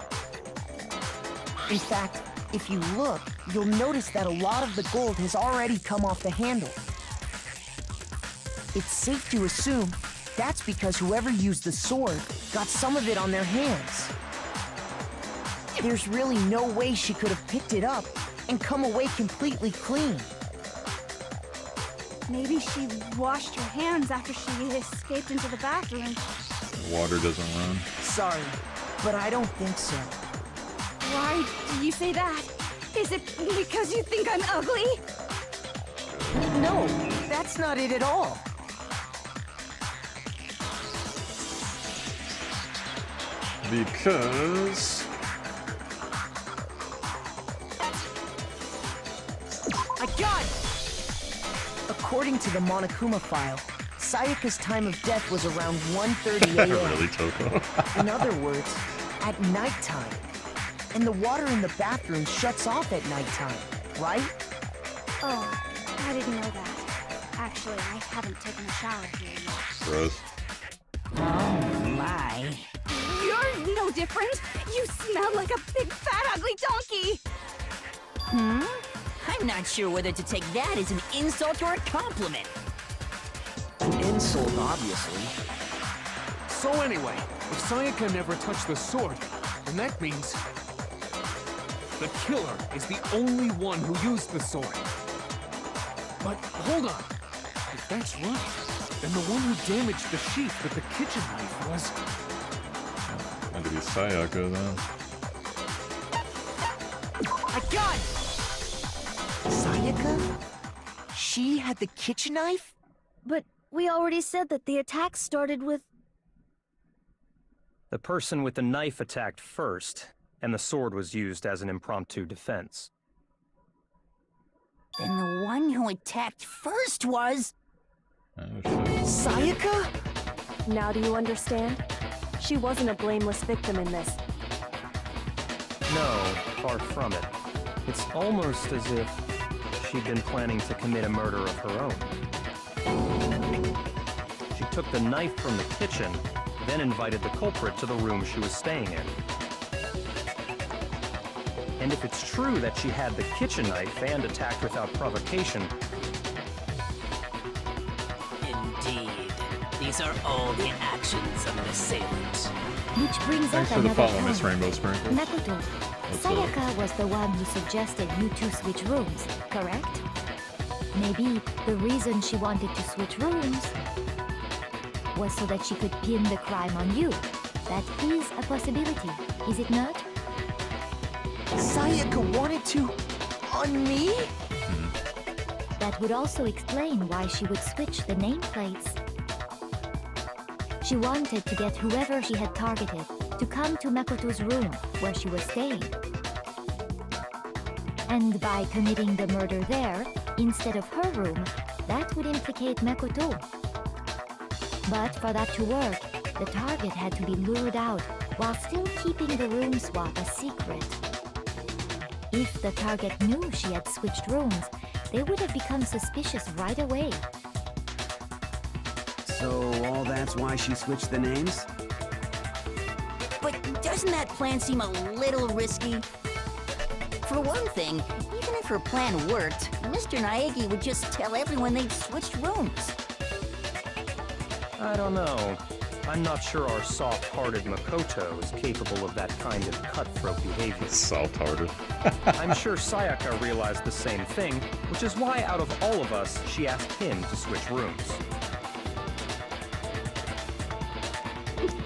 In fact, if you look, you'll notice that a lot of the gold has already come off the handle. It's safe to assume that's because whoever used the sword got some of it on their hands. There's really no way she could have picked it up and come away completely clean. Maybe she washed her hands after she escaped into the bathroom. Water doesn't run. Sorry, but I don't think so. Why do you say that? Is it because you think I'm ugly? No, that's not it at all. Because... I got it! According to the Monokuma file, Sayaka's time of death was around 1:30 a.m. Really, Toko? In other words, at nighttime. And the water in the bathroom shuts off at nighttime, right? Oh, I didn't know that. Actually, I haven't taken a shower here yet. Gross. Oh my. You're no different. You smell like a big, fat, ugly donkey. I'm not sure whether to take that as an insult or a compliment. Insult, obviously. So anyway, if Sayaka never touched the sword, then that means the killer is the only one who used the sword. But hold on. If that's right, then the one who damaged the sheath with the kitchen knife was... Had to be Sayaka then. I got it! Sayaka? She had the kitchen knife? But we already said that the attack started with... The person with the knife attacked first, and the sword was used as an impromptu defense. Then the one who attacked first was... Oh, shit. Sayaka? Now do you understand? She wasn't a blameless victim in this. No, far from it. It's almost as if she'd been planning to commit a murder of her own. She took the knife from the kitchen, then invited the culprit to the room she was staying in. And if it's true that she had the kitchen knife and attacked without provocation... Indeed. These are all the actions of an assailant. Which brings Thanks up for the another follow, Miss point. Rainbow Sprinkle. Makoto, What's Sayaka was the one who suggested you two switch rooms, correct? Maybe the reason she wanted to switch rooms was so that she could pin the crime on you. That is a possibility, is it not? Sayaka wanted to... on me? That would also explain why she would switch the nameplates. She wanted to get whoever she had targeted to come to Makoto's room where she was staying. And by committing the murder there, instead of her room, that would implicate Makoto. But for that to work, the target had to be lured out while still keeping the room swap a secret. If the target knew she had switched rooms, they would have become suspicious right away. So all that's why she switched the names? But doesn't that plan seem a little risky? For one thing, even if her plan worked, Mr. Naegi would just tell everyone they'd switched rooms. I don't know. I'm not sure our soft-hearted Makoto is capable of that kind of cutthroat behavior. Soft-hearted. I'm sure Sayaka realized the same thing, which is why out of all of us, she asked him to switch rooms.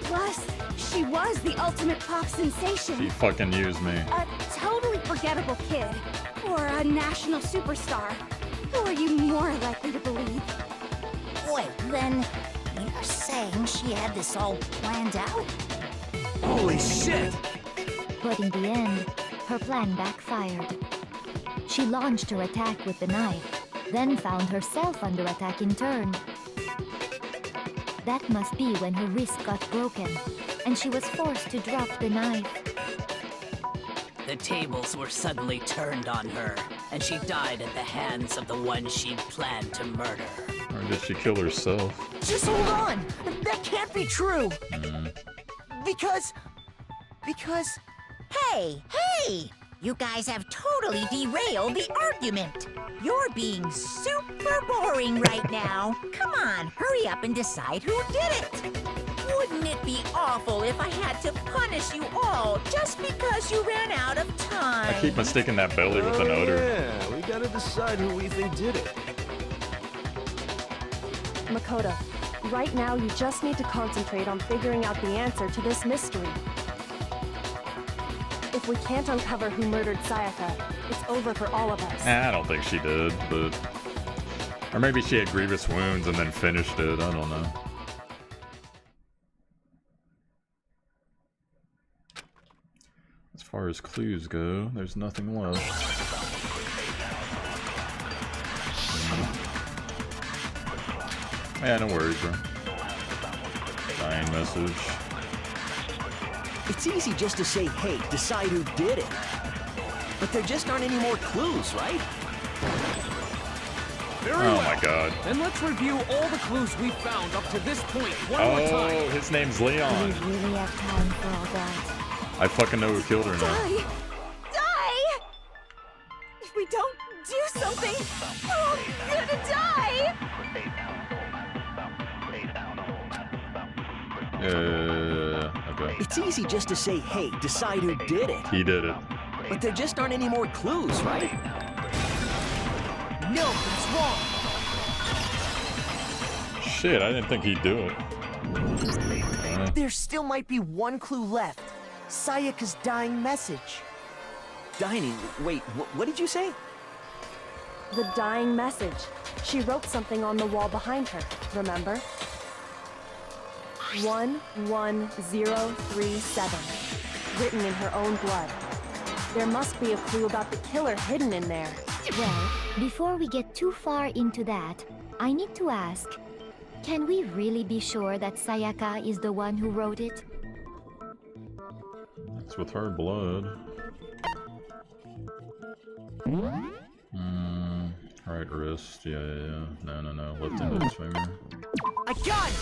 Plus, she was the ultimate pop sensation. She fucking used me. A totally forgettable kid. Or a national superstar. Who are you more likely to believe? Wait, then you're saying she had this all planned out? Holy shit! But in the end, her plan backfired. She launched her attack with the knife, then found herself under attack in turn. That must be when her wrist got broken, and she was forced to drop the knife. The tables were suddenly turned on her, and she died at the hands of the one she'd planned to murder. Or did she kill herself? Just hold on! That can't be true! Because... Hey! You guys have totally derailed the argument. You're being super boring right now. Come on, hurry up and decide who did it. Wouldn't it be awful if I had to punish you all just because you ran out of time? I keep mistaking that belly with an odor. Yeah, we gotta decide who we think did it. Makoto, right now you just need to concentrate on figuring out the answer to this mystery. If we can't uncover who murdered Sayaka, it's over for all of us. I don't think she did, but... Or maybe she had grievous wounds and then finished it, I don't know. As far as clues go, there's nothing left. Yeah, no worries, bro. Dying message. It's easy just to say, hey, decide who did it. But there just aren't any more clues, right? Very Oh well. my god. Then let's review all the clues we've found up to this point one more Oh, time. his name's Do Leon. we really have time for all that? I fucking know who killed her now. Die! Die! If we don't do something, we're all gonna die! Okay. It's easy just to say, hey, decide who did it. He did it. But there just aren't any more clues, right? No, that's wrong. Shit, I didn't think he'd do it. There still might be one clue left. Sayaka's dying message. Dining, wait, what did you say? The dying message. She wrote something on the wall behind her, remember? 11037. Written in her own blood. There must be a clue about the killer hidden in there. Well, before we get too far into that, I need to ask, can we really be sure that Sayaka is the one who wrote it? It's with her blood. Right wrist. Yeah. No. Left index finger. I got it!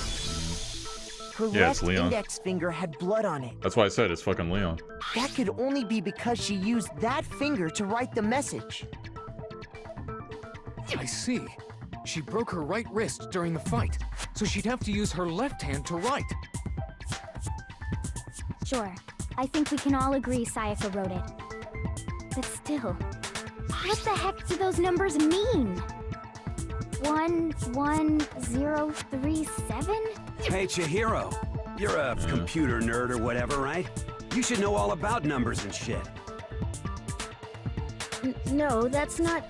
Her Yeah, it's left Leon. index finger had blood on it. That's why I said it's fucking Leon. That could only be because she used that finger to write the message. I see. She broke her right wrist during the fight, so she'd have to use her left hand to write. Sure. I think we can all agree Sayaka wrote it. But still, what the heck do those numbers mean? 11037? Hey, Chihiro. You're a computer nerd or whatever, right? You should know all about numbers and shit. No, that's not...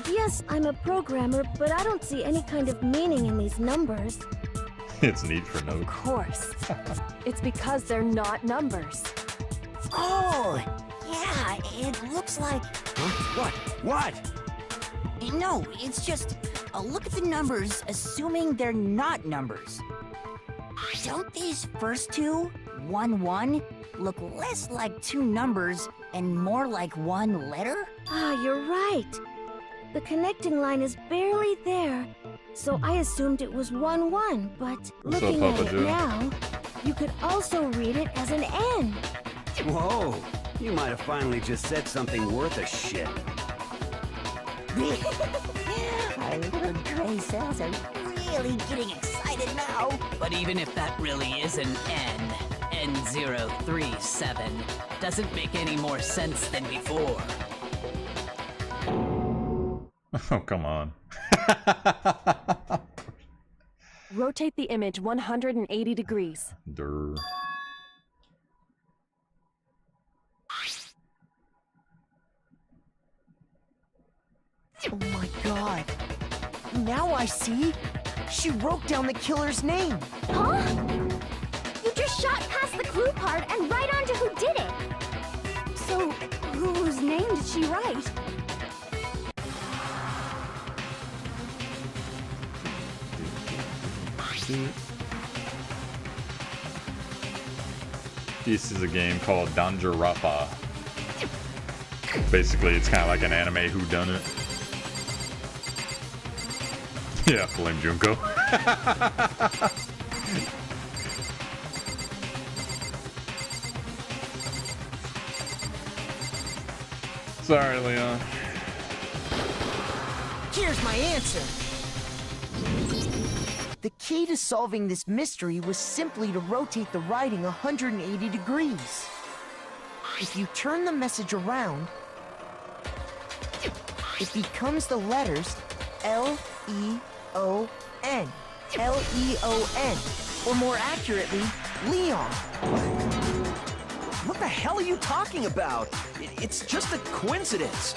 Yes, I'm a programmer, but I don't see any kind of meaning in these numbers. It's neat for notes. Of course. It's because they're not numbers. Oh, yeah, it looks like... Huh? What? No, it's just... look at the numbers, assuming they're not numbers. Don't these first two, 1-1, look less like two numbers and more like one letter? Ah, you're right. The connecting line is barely there, so I assumed it was 1-1, but What's up, looking Papa at it Joe? now, you could also read it as an N. Whoa. You might have finally just said something worth a shit. Our little gray cells are really getting excited now. But even if that really is an N037, doesn't make any more sense than before. Oh, come on. Rotate the image 180 degrees. Durr. Oh my god. Now I see. She wrote down the killer's name. Huh? You just shot past the clue part and right onto who did it. So, whose name did she write? This is a game called Dangoronpa. Basically, it's kind of like an anime whodunit. Yeah, blame Junko. Sorry, Leon. Here's my answer. The key to solving this mystery was simply to rotate the writing 180 degrees. If you turn the message around, it becomes the letters L-E-O-N. L-E-O-N. Or more accurately, Leon. What the hell are you talking about? It's just a coincidence.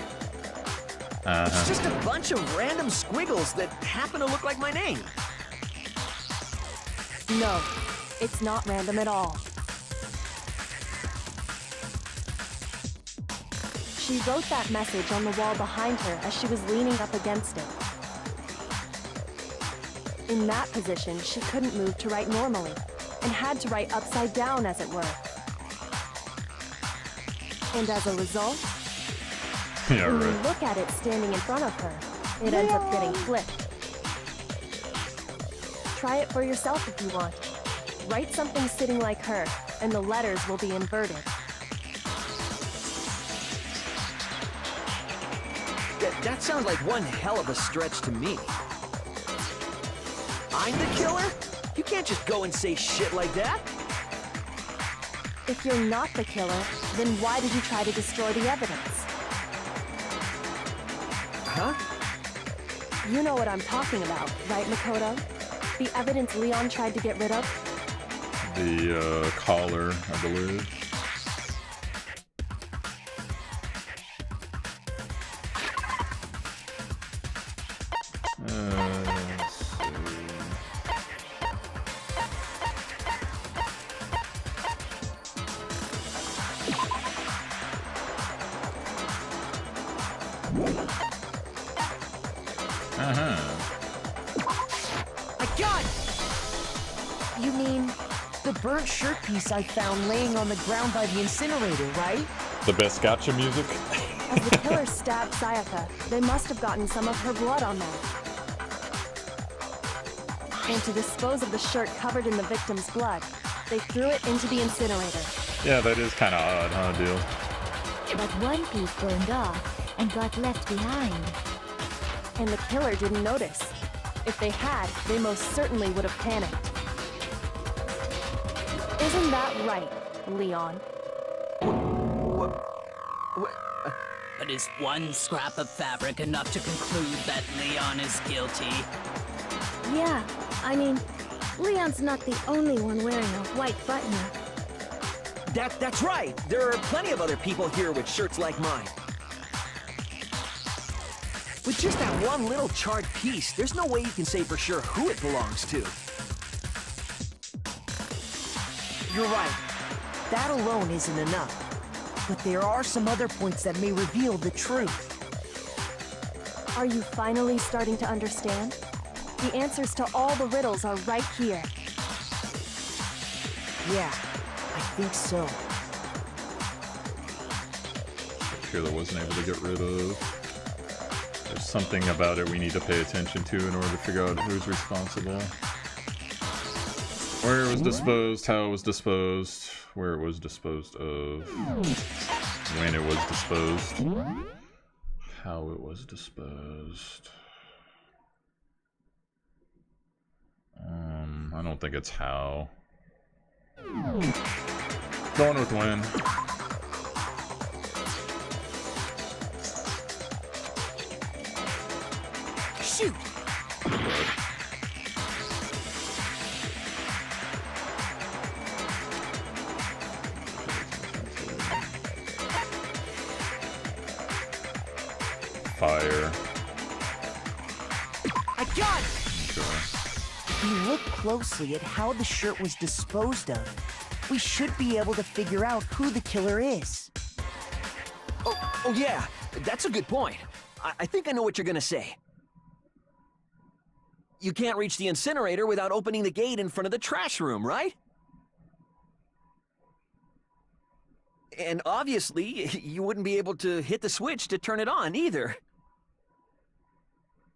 It's just a bunch of random squiggles that happen to look like my name. No, it's not random at all. She wrote that message on the wall behind her as she was leaning up against it. In that position, she couldn't move to write normally, and had to write upside down, as it were. And as a result, Yeah, when you right. look at it standing in front of her, it ends up getting flipped. Try it for yourself if you want. Write something sitting like her, and the letters will be inverted. That sounds like one hell of a stretch to me. I'm the killer? You can't just go and say shit like that. If you're not the killer, then why did you try to destroy the evidence? Huh? You know what I'm talking about, right, Makoto? The evidence Leon tried to get rid of? The collar, I believe. Let's see. I got it! You mean the burnt shirt piece I found laying on the ground by the incinerator, right? The best gotcha music. As the killer stabbed Sayaka, they must have gotten some of her blood on them. And to dispose of the shirt covered in the victim's blood, they threw it into the incinerator. Yeah, that is kind of odd, huh, Deal? But one piece burned off and got left behind. And the killer didn't notice. If they had, they most certainly would have panicked. Isn't that right, Leon? But is one scrap of fabric enough to conclude that Leon is guilty? Yeah, I mean, Leon's not the only one wearing a white button-up. That's right. There are plenty of other people here with shirts like mine. With just that one little charred piece, there's no way you can say for sure who it belongs to. You're right. That alone isn't enough. But there are some other points that may reveal the truth. Are you finally starting to understand? The answers to all the riddles are right here. Yeah, I think so. Killer wasn't able to get rid of. There's something about it we need to pay attention to in order to figure out who's responsible. Where it was disposed, how it was disposed, where it was disposed of, when it was disposed, how it was disposed. I don't think it's how. Going with when. Shoot! Fire. I got it! Okay. If we look closely at how the shirt was disposed of, we should be able to figure out who the killer is. Oh yeah, that's a good point. I think I know what you're gonna say. You can't reach the incinerator without opening the gate in front of the trash room, right? And obviously, you wouldn't be able to hit the switch to turn it on either.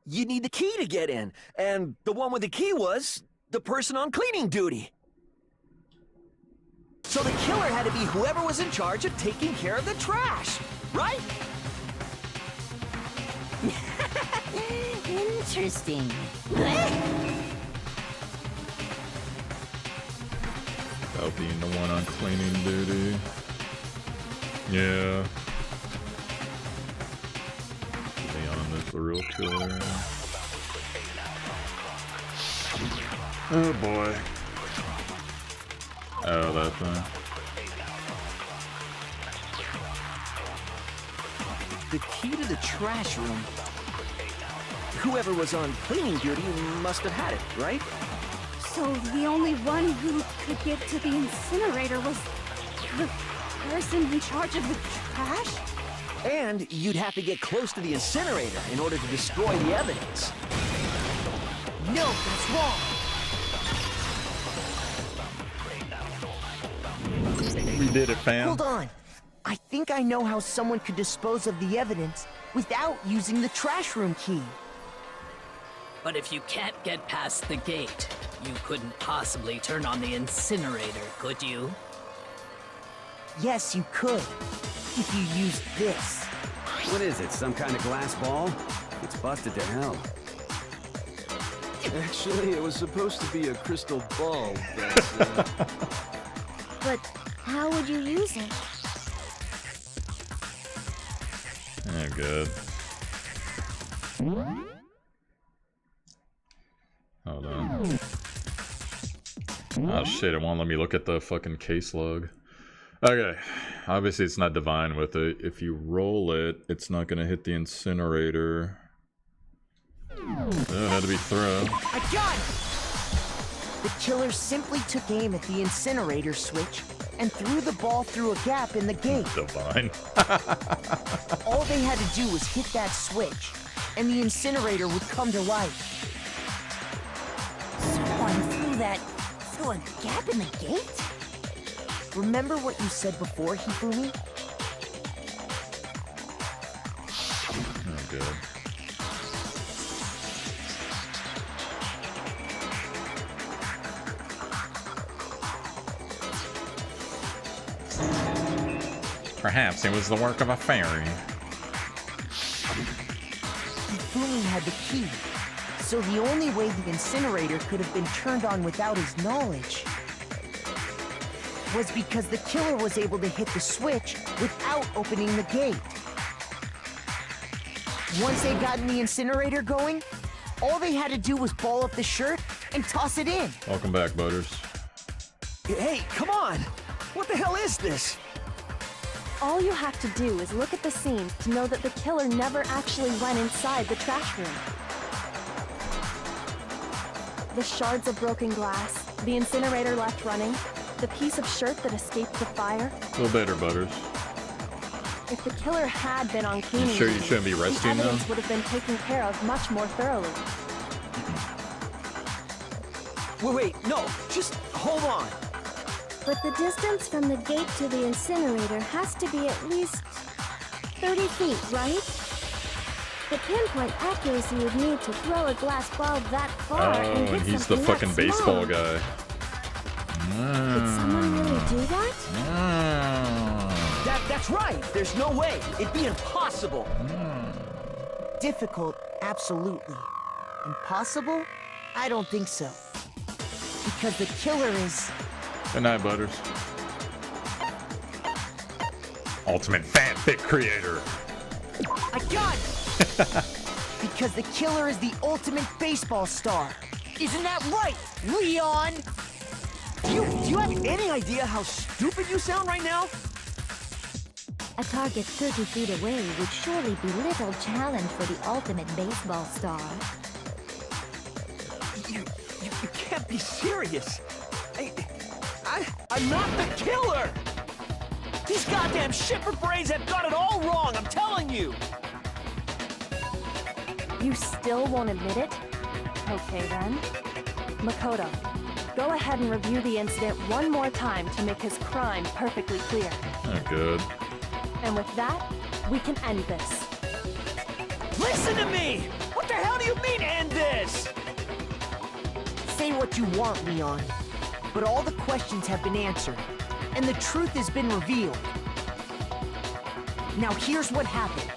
You need the key to get in, and the one with the key was the person on cleaning duty. So the killer had to be whoever was in charge of taking care of the trash, right? Interesting. About being the one on cleaning duty. Yeah. Leon is the real killer. Oh boy. Oh, that thing. The key to the trash room. Whoever was on cleaning duty must have had it, right? So the only one who could get to the incinerator was the person in charge of the trash? And you'd have to get close to the incinerator in order to destroy the evidence. No, that's wrong. We did it, fam. Hold on. I think I know how someone could dispose of the evidence without using the trash room key. But if you can't get past the gate, you couldn't possibly turn on the incinerator, could you? Yes, you could. If you used this. What is it, some kind of glass ball? It's busted to hell. Actually, it was supposed to be a crystal ball, but, But how would you use it? Oh, good. Hold on. Oh shit, it won't let me look at the fucking case log. Okay, obviously it's not divine with it. If you roll it, it's not gonna hit the incinerator. Oh, it had to be throw. I got it! The killer simply took aim at the incinerator switch and threw the ball through a gap in the gate. Divine. All they had to do was hit that switch, and the incinerator would come to life. Someone threw a gap in the gate? Remember what you said before, Hifumi? Oh, good. Perhaps it was the work of a fairy. Hifumi had the key, so the only way the incinerator could have been turned on without his knowledge was because the killer was able to hit the switch without opening the gate. Once they'd gotten the incinerator going, all they had to do was ball up the shirt and toss it in. Welcome back, Butters. Hey, come on! What the hell is this? All you have to do is look at the scene to know that the killer never actually went inside the trash room. The shards of broken glass, the incinerator left running, the piece of shirt that escaped the fire. Feel better, Butters. If the killer had been on cleaning You sure you duty, shouldn't be resting the now? evidence would have been taken care of much more thoroughly. Wait, no, just hold on. But the distance from the gate to the incinerator has to be at least 30 feet, right? The pinpoint accuracy you'd need to throw a glass ball that far Oh, and hit and he's the something fucking that baseball small. guy. Could someone really do that? That's right. There's no way. It'd be impossible. Difficult, absolutely. Impossible? I don't think so. Because the killer is... Good night, Butters. Ultimate fanfic creator. I got it! Because the killer is the ultimate baseball star. Isn't that right, Leon? Do you have any idea how stupid you sound right now? A target 30 feet away would surely be little challenge for the ultimate baseball star. You can't be serious. I'm not the killer! These goddamn shipper brains have got it all wrong, I'm telling you! You still won't admit it? Okay then. Makoto, go ahead and review the incident one more time to make his crime perfectly clear. Oh, good. And with that, we can end this. Listen to me! What the hell do you mean, end this? Say what you want, Leon. But all the questions have been answered, and the truth has been revealed. Now here's what happened.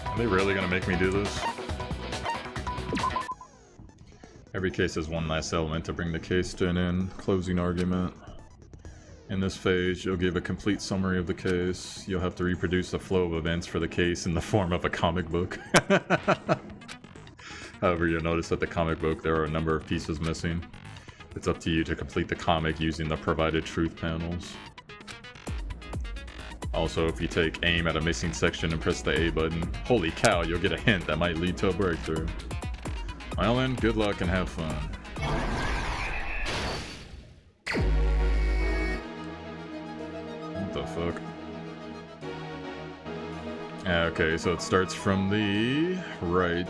Are they really gonna make me do this? Every case has one nice element to bring the case to an end. Closing argument. In this phase, you'll give a complete summary of the case. You'll have to reproduce the flow of events for the case in the form of a comic book. However, you'll notice that the comic book, there are a number of pieces missing. It's up to you to complete the comic using the provided truth panels. Also, if you take aim at a missing section and press the A button, holy cow, you'll get a hint that might lead to a breakthrough. Well then, good luck and have fun. What the fuck? Okay, so it starts from the right.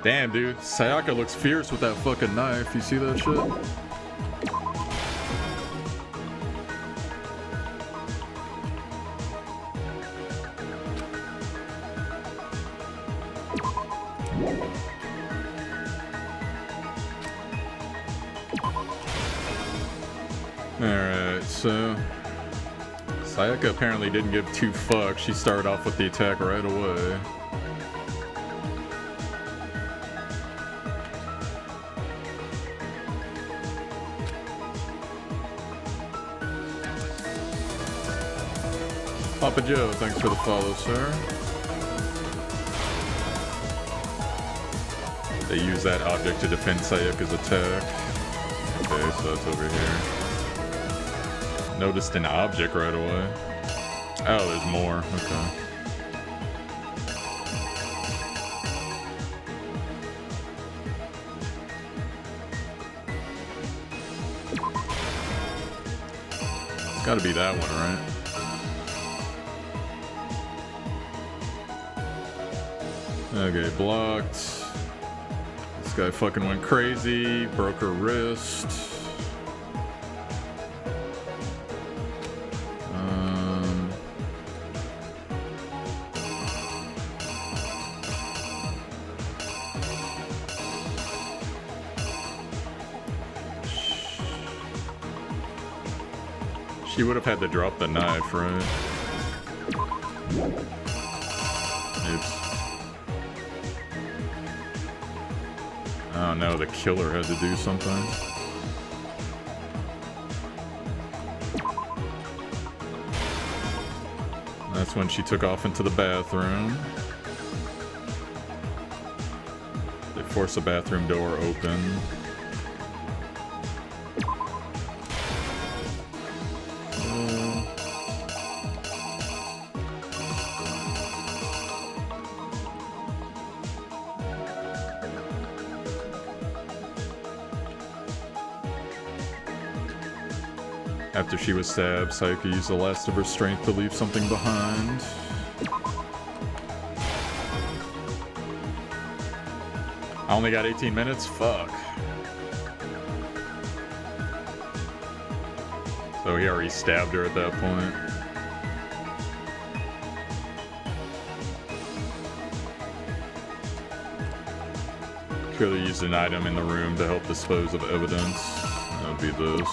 Damn, dude. Sayaka looks fierce with that fucking knife. You see that shit? Alright, so Sayaka apparently didn't give two fucks. She started off with the attack right away. Papa Joe, thanks for the follow, sir. They use that object to defend Sayaka's attack. Okay, so that's over here. Noticed an object right away. Oh, there's more. Okay. It's gotta be that one, right? Okay, blocked. This guy fucking went crazy, broke her wrist. She would have had to drop the knife, right? Oops. Oh no, the killer had to do something. That's when she took off into the bathroom. They force the bathroom door open. After she was stabbed, Sayaka used the last of her strength to leave something behind. I only got 18 minutes? Fuck. So he already stabbed her at that point. Killer used an item in the room to help dispose of evidence. That would be this.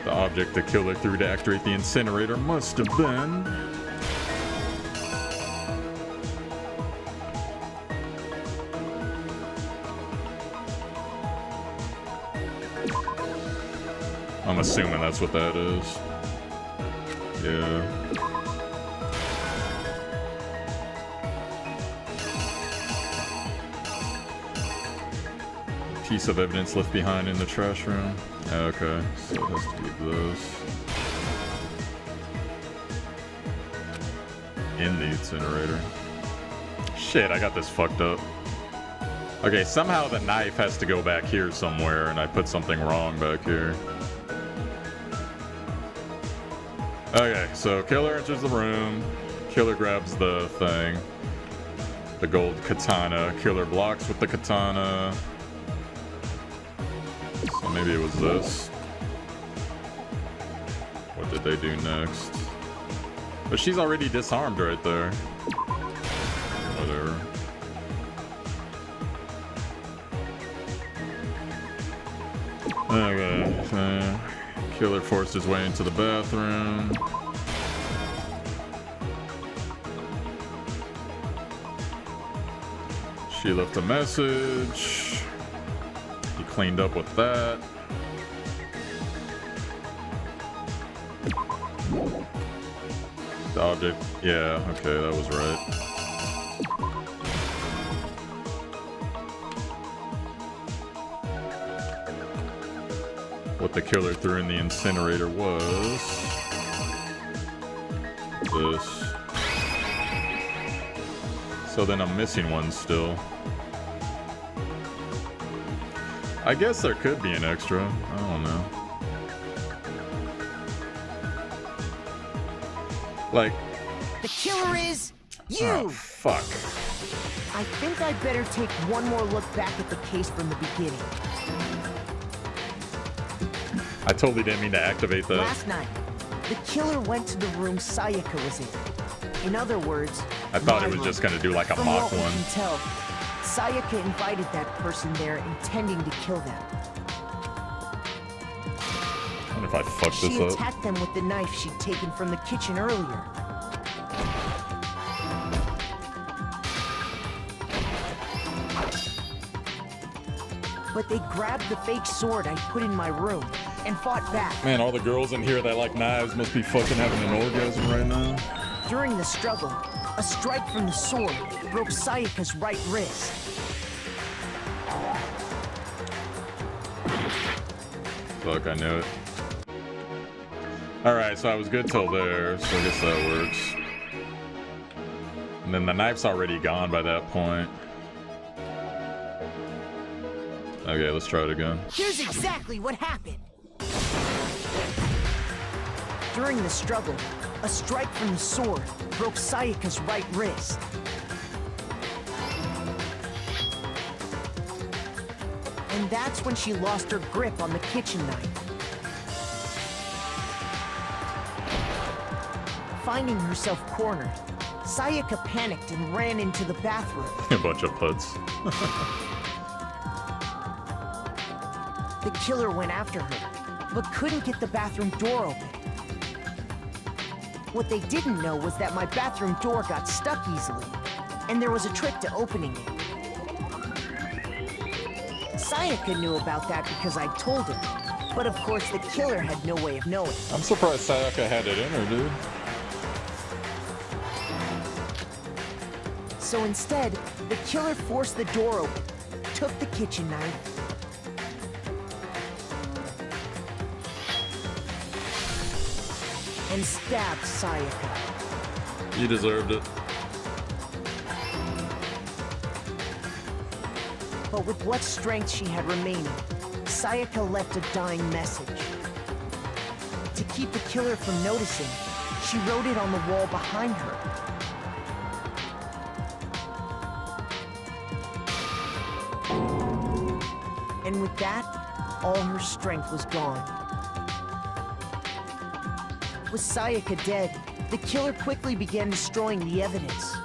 The object the killer threw to activate the incinerator must have been... I'm assuming that's what that is. Yeah. Piece of evidence left behind in the trash room. Okay, so it has to be this. In the incinerator. Shit, I got this fucked up. Okay, somehow the knife has to go back here somewhere, and I put something wrong back here. Okay, so killer enters the room. Killer grabs the thing. The gold katana. Killer blocks with the katana. So maybe it was this. What did they do next? But she's already disarmed right there. Whatever. Okay. Killer forced his way into the bathroom. She left a message. He cleaned up with that. The object, yeah, okay, that was right. What the killer threw in the incinerator was this. So then I'm missing one still. I guess there could be an extra. I don't know. Like, The killer is you! oh, fuck. I think I'd better take one more look back at the case from the beginning. I totally didn't mean to activate that. Last night, the killer went to the room Sayaka was in. In other words, I thought my it was room. just gonna do like a From mock what we one. can tell, Sayaka invited that person there intending to kill them. I wonder if I fucked She this up. attacked them with the knife she'd taken from the kitchen earlier. But they grabbed the fake sword I put in my room and fought back. Man, all the girls in here that like knives must be fucking having an orgasm right now. During the struggle, a strike from the sword broke Sayaka's right wrist. Fuck, I knew it. Alright, so I was good till there, so I guess that works. And then the knife's already gone by that point. Okay, let's try it again. Here's exactly what happened. During the struggle, a strike from the sword broke Sayaka's right wrist. And that's when she lost her grip on the kitchen knife. Finding herself cornered, Sayaka panicked and ran into the bathroom. A bunch of putts. The killer went after her, but couldn't get the bathroom door open. What they didn't know was that my bathroom door got stuck easily, and there was a trick to opening it. Sayaka knew about that because I told her, but of course the killer had no way of knowing. I'm surprised Sayaka had it in her, dude. So instead, the killer forced the door open, took the kitchen knife, and stabbed Sayaka. You deserved it. But with what strength she had remaining, Sayaka left a dying message. To keep the killer from noticing, she wrote it on the wall behind her. And with that, all her strength was gone. With Sayaka dead, the killer quickly began destroying the evidence.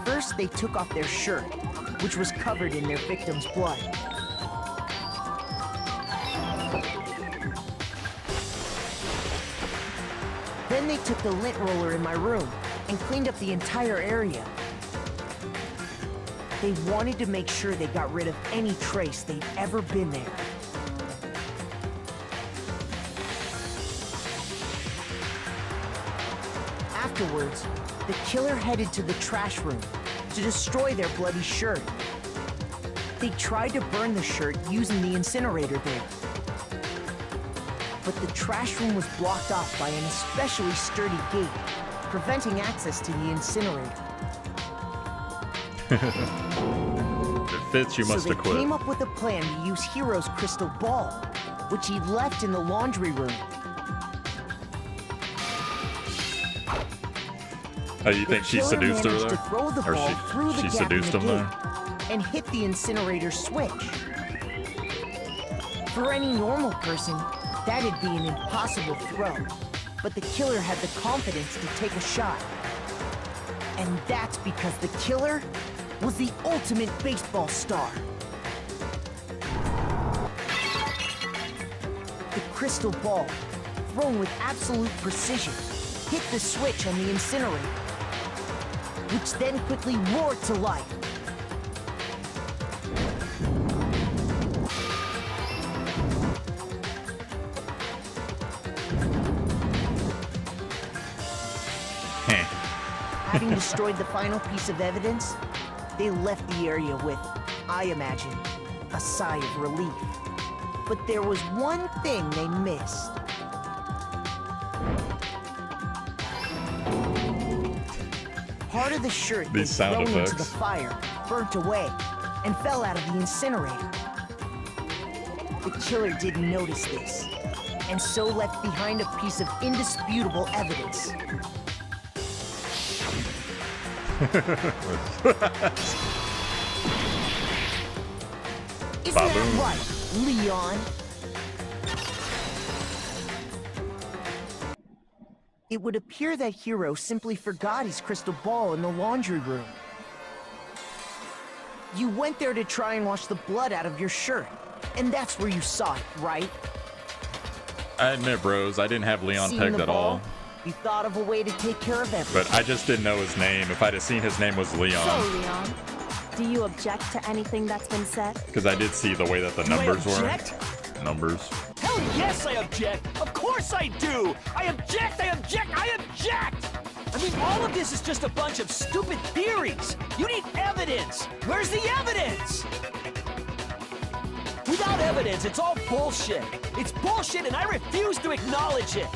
First, they took off their shirt, which was covered in their victim's blood. Then they took the lint roller in my room and cleaned up the entire area. They wanted to make sure they got rid of any trace they'd ever been there. Afterwards, the killer headed to the trash room to destroy their bloody shirt. They tried to burn the shirt using the incinerator there. But the trash room was blocked off by an especially sturdy gate, preventing access to the incinerator. If it fits, you must So they acquit. came up with a plan to use Hero's crystal ball, which he'd left in the laundry room. Oh, you The think she killer seduced her managed there? to throw the Or ball through the she gap in seduced the him gate there? and hit the incinerator switch. For any normal person, that'd be an impossible throw. But the killer had the confidence to take a shot. And that's because the killer was the ultimate baseball star. The crystal ball, thrown with absolute precision, hit the switch on the incinerator, which then quickly roared to life. Having destroyed the final piece of evidence, they left the area with, I imagine, a sigh of relief. But there was one thing they missed. Part of the shirt These they'd sound thrown into the effects. fire burnt away, and fell out of the incinerator. The killer didn't notice this, and so left behind a piece of indisputable evidence. Isn't that right, Leon? It would appear that Hiro simply forgot his crystal ball in the laundry room. You went there to try and wash the blood out of your shirt, and that's where you saw it, right? I admit, bros, I didn't have Leon Seeing pegged the at all. ball, you thought of a way to take care of everything. But I just didn't know his name. If I'd have seen his name was Leon. So, Leon, do you object to anything that's been said? Because I did see the way that the numbers were. Numbers. Hell yes, I object! Of course I do! I object, I object, I object! I mean, all of this is just a bunch of stupid theories! You need evidence! Where's the evidence? Without evidence, it's all bullshit! It's bullshit and I refuse to acknowledge it!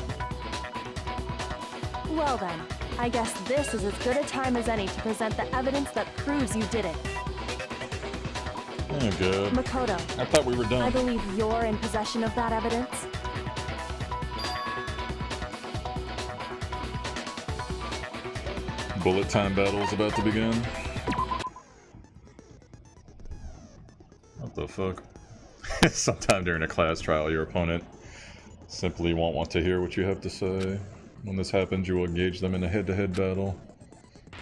Well then, I guess this is as good a time as any to present the evidence that proves you did it. Oh, good. Makoto, I thought we were done. I believe you're in possession of that evidence. Bullet time battle's about to begin. What the fuck? Sometime during a class trial, your opponent simply won't want to hear what you have to say. When this happens, you will engage them in a head-to-head battle.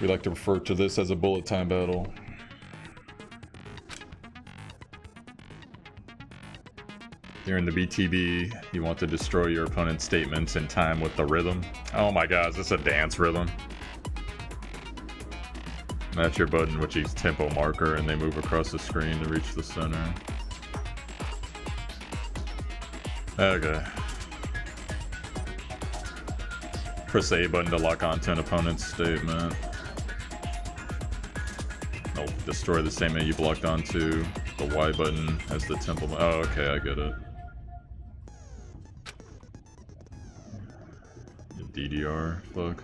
We like to refer to this as a bullet time battle. During the BTB, you want to destroy your opponent's statements in time with the rhythm. Oh my god, is this a dance rhythm? Match your button with each tempo marker and they move across the screen to reach the center. Okay. Press the A button to lock onto an opponent's statement. Oh, destroy the statement you've locked onto. The Y button as the tempo. Oh, okay, I get it. DDR, fuck.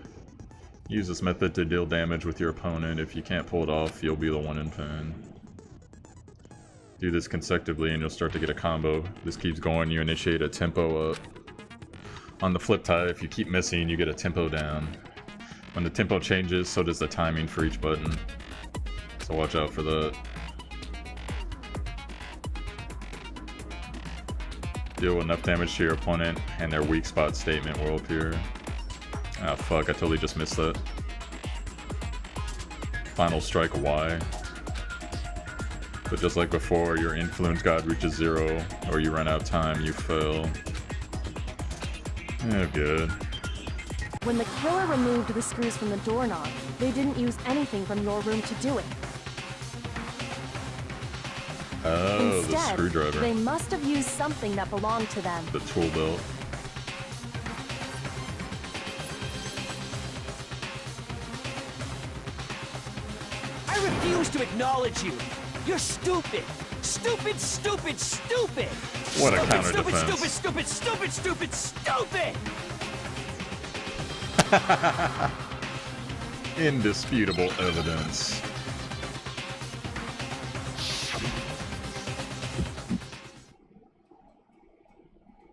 Use this method to deal damage with your opponent. If you can't pull it off, you'll be the one in pain. Do this consecutively and you'll start to get a combo. This keeps going, you initiate a tempo up. On the flip side, if you keep missing, you get a tempo down. When the tempo changes, so does the timing for each button. So watch out for that. Deal enough damage to your opponent and their weak spot statement will appear. Ah, fuck, I totally just missed that. Final strike Y. But just like before, your influence god reaches 0, or you run out of time, you fail. Yeah, good. When the killer removed the screws from the doorknob, they didn't use anything from your room to do it. Oh, Instead, the screwdriver. They must have used something that belonged to them. The tool belt. I refuse to acknowledge you! You're stupid! Stupid, stupid, stupid! What a stupid, counter stupid, defense. stupid, stupid, stupid, stupid, stupid! Indisputable evidence.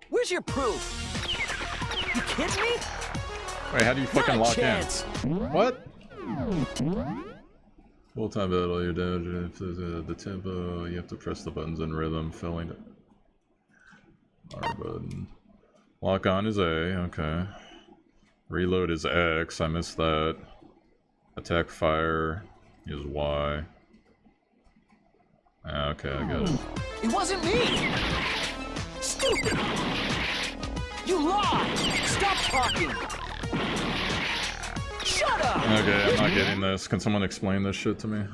Where's your proof? You kidding me? Wait, how do you fucking Not a lock chance. in? What? Full time battle, you're damaged. The tempo, you have to press the buttons in rhythm, filling it. R button. Lock on is A, okay. Reload is X, I missed that. Attack fire is Y. Okay, I got it. It wasn't me! Stupid! You lied! Stop talking! Shut up! Okay, I'm not getting this. Can someone explain this shit to me?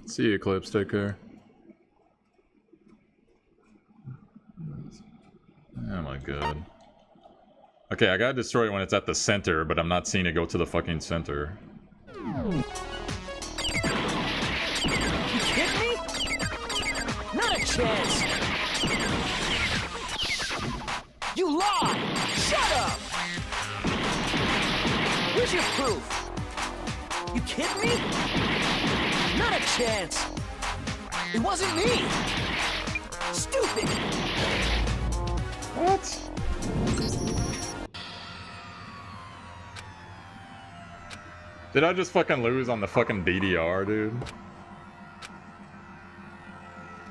See you, Eclipse. Take care. Oh my god. Okay, I gotta destroy it when it's at the center, but I'm not seeing it go to the fucking center. You kidding me? Not a chance! You lied! Shut up! Where's your proof? You kidding me? Not a chance! It wasn't me! Stupid! What? Did I just fucking lose on the fucking DDR, dude?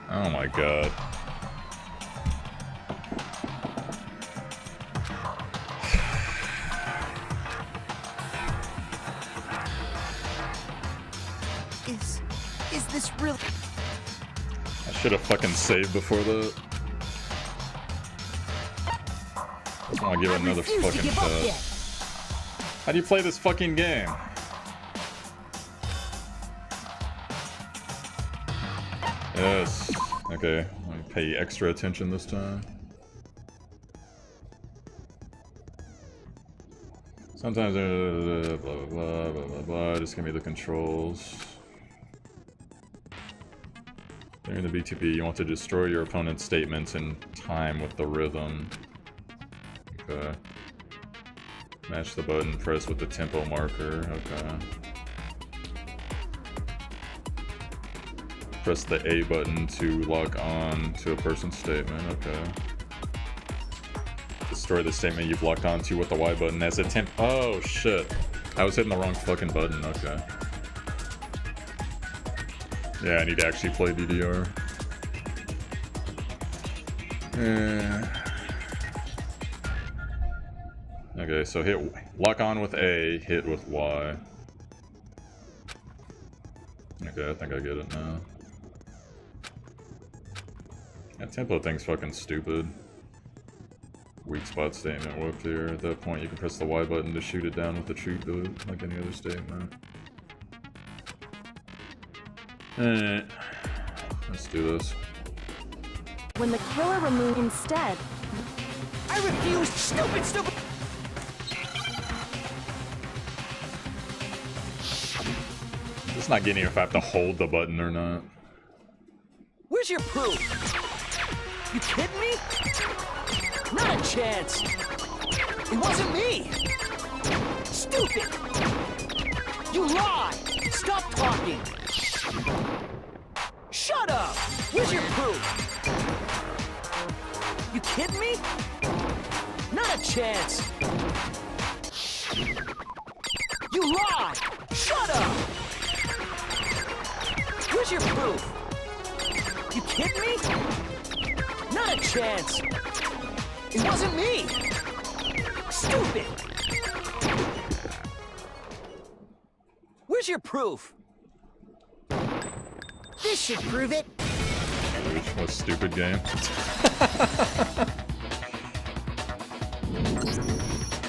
Oh my god. Is this real? I should have fucking saved before that. I just want to give it another fucking shot. How do you play this fucking game? Yes. Okay. Let me pay extra attention this time. Sometimes blah blah blah blah blah blah. Just give me the controls. During the BTB, you want to destroy your opponent's statements in time with the rhythm. Okay. Match the button, press with the tempo marker. Okay. Press the A button to lock on to a person's statement. Okay. Destroy the statement you've locked onto with the Y button as a temp. Oh shit. I was hitting the wrong fucking button. Okay. Yeah, I need to actually play DDR. Okay, so hit lock on with A, hit with Y. Okay, I think I get it now. That tempo thing's fucking stupid. Weak spot statement whooped here. At that point, you can press the Y button to shoot it down with the shoot boot, like any other statement. Alright. Let's do this. When the killer removed instead... I refuse! Stupid! It's not getting if I have to hold the button or not. Where's your proof? You kidding me? Not a chance! It wasn't me! Stupid! You lie! Stop talking! Shut up! Where's your proof? You kidding me? Not a chance! You lie! Shut up! Where's your proof? You kidding me? Not a chance! It wasn't me! Stupid! Where's your proof? This should prove it. What a stupid game.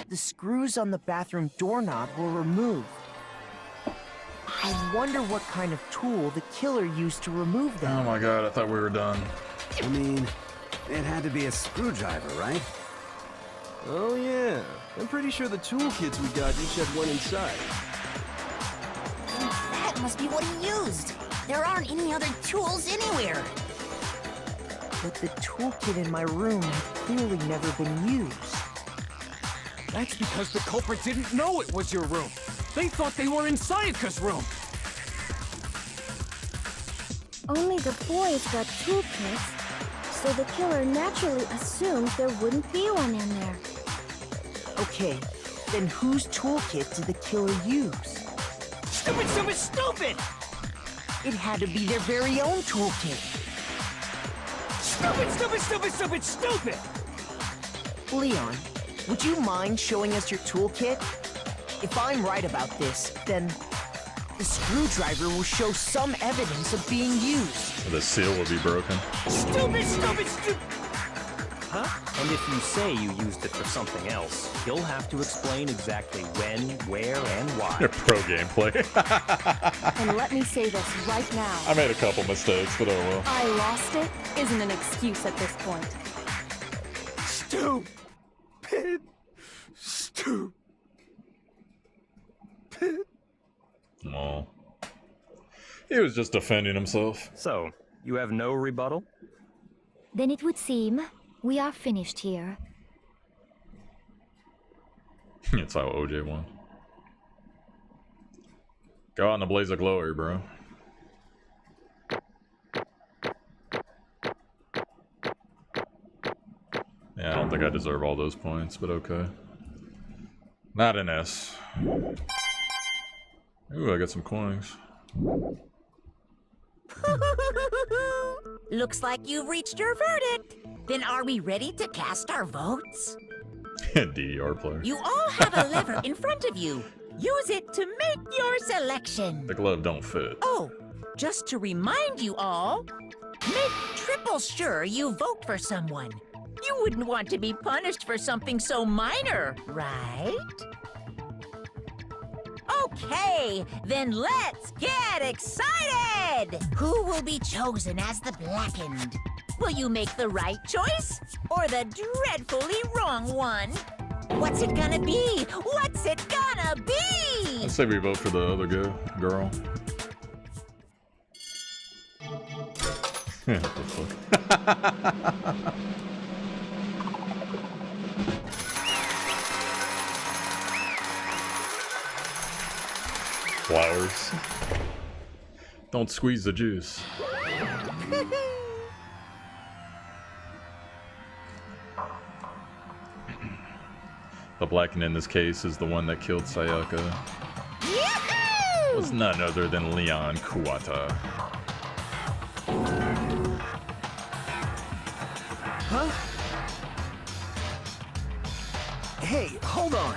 The screws on the bathroom doorknob were removed. I wonder what kind of tool the killer used to remove them. Oh my god, I thought we were done. I mean, it had to be a screwdriver, right? Oh yeah, I'm pretty sure the toolkits we got each had one inside. That must be what he used. There aren't any other tools anywhere. But the toolkit in my room had clearly never been used. That's because the culprit didn't know it was your room. They thought they were in Sayaka's room. Only the boys got toolkits, so the killer naturally assumed there wouldn't be one in there. Okay, then whose toolkit did the killer use? Stupid! It had to be their very own toolkit. Stupid! Leon, would you mind showing us your toolkit? If I'm right about this, then the screwdriver will show some evidence of being used. The seal will be broken. Stupid! Huh? And if you say you used it for something else, you'll have to explain exactly when, where, and why. Pro gameplay. And let me say this right now. I made a couple mistakes, but oh well. I lost it isn't an excuse at this point. Stupid. Oh. He was just defending himself. So, you have no rebuttal? Then it would seem we are finished here. That's how OJ won. Go out in a blaze of glory, bro. Yeah, I don't think I deserve all those points, but okay. Not an S. Ooh, I got some coins. Looks like you've reached your verdict. Then are we ready to cast our votes? DDR player. You all have a lever in front of you. Use it to make your selection. The glove don't fit. Oh, just to remind you all, make triple sure you vote for someone. You wouldn't want to be punished for something so minor, right? Okay, then let's get excited! Who will be chosen as the Blackened? Will you make the right choice or the dreadfully wrong one? What's it gonna be? What's it gonna be? Let's say we vote for the other girl. What the fuck? Flowers. Don't squeeze the juice. The Blackened in this case is the one that killed Sayaka. It was none other than Leon Kuwata. Huh? Hey, hold on.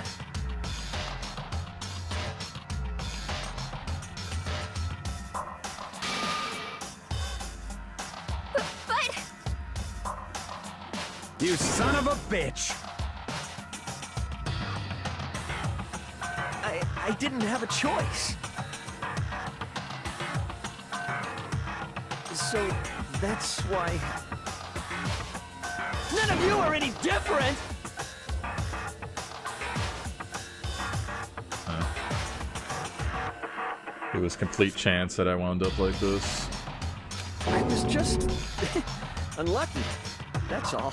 But... You son of a bitch! I didn't have a choice. So, that's why... None of you are any different! It was complete chance that I wound up like this. I was just... unlucky. That's all.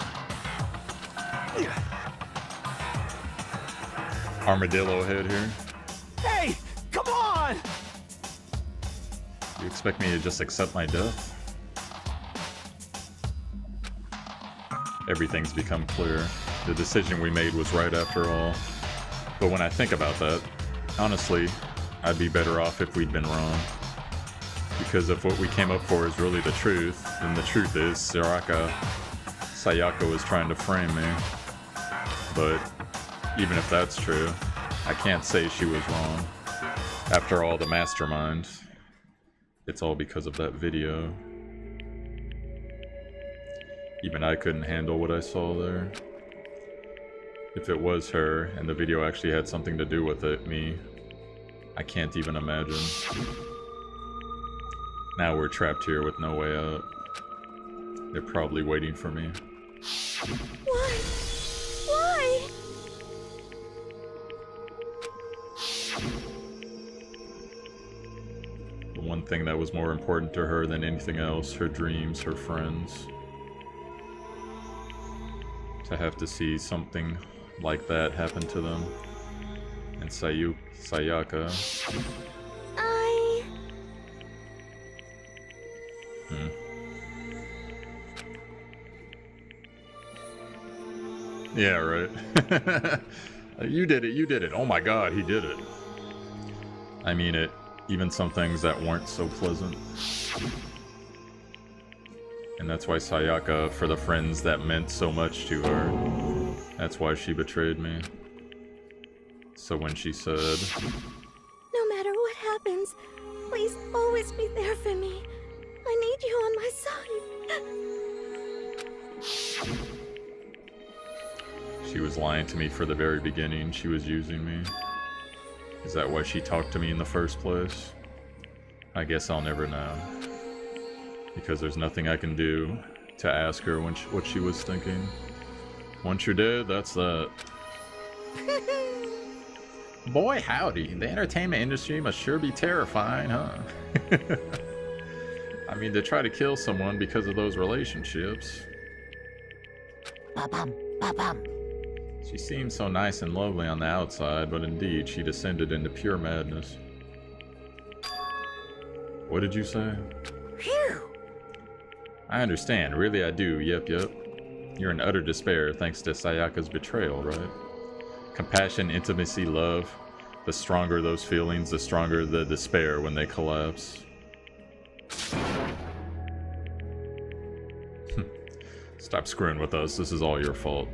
Armadillo head here. Hey, come on! You expect me to just accept my death? Everything's become clear. The decision we made was right after all. But when I think about that, honestly, I'd be better off if we'd been wrong. Because if what we came up for is really the truth, then the truth is Sayaka was trying to frame me. But even if that's true, I can't say she was wrong. After all, the mastermind, it's all because of that video. Even I couldn't handle what I saw there. If it was her, and the video actually had something to do with it, me, I can't even imagine. Now we're trapped here with no way out. They're probably waiting for me. Why? Why? The one thing that was more important to her than anything else, her dreams, her friends. To have to see something like that happen to them. And Sayaka. Yeah, right. You did it. Oh my god, he did it. I mean it. Even some things that weren't so pleasant. And that's why Sayaka, for the friends that meant so much to her, that's why she betrayed me. So when she said, No matter what happens, please always be there for me. I need you on my side. she was lying to me for the very beginning, she was using me. Is that why she talked to me in the first place? I guess I'll never know. Because there's nothing I can do to ask her what she was thinking. Once you're dead, that's that. Boy howdy, the entertainment industry must sure be terrifying, huh? I mean, to try to kill someone because of those relationships. Ba-bum, ba-bum. She seemed so nice and lovely on the outside, but indeed, she descended into pure madness. What did you say? Phew! I understand, really I do, yep. You're in utter despair thanks to Sayaka's betrayal, right? Compassion, intimacy, love. The stronger those feelings, the stronger the despair when they collapse. Stop screwing with us. This is all your fault.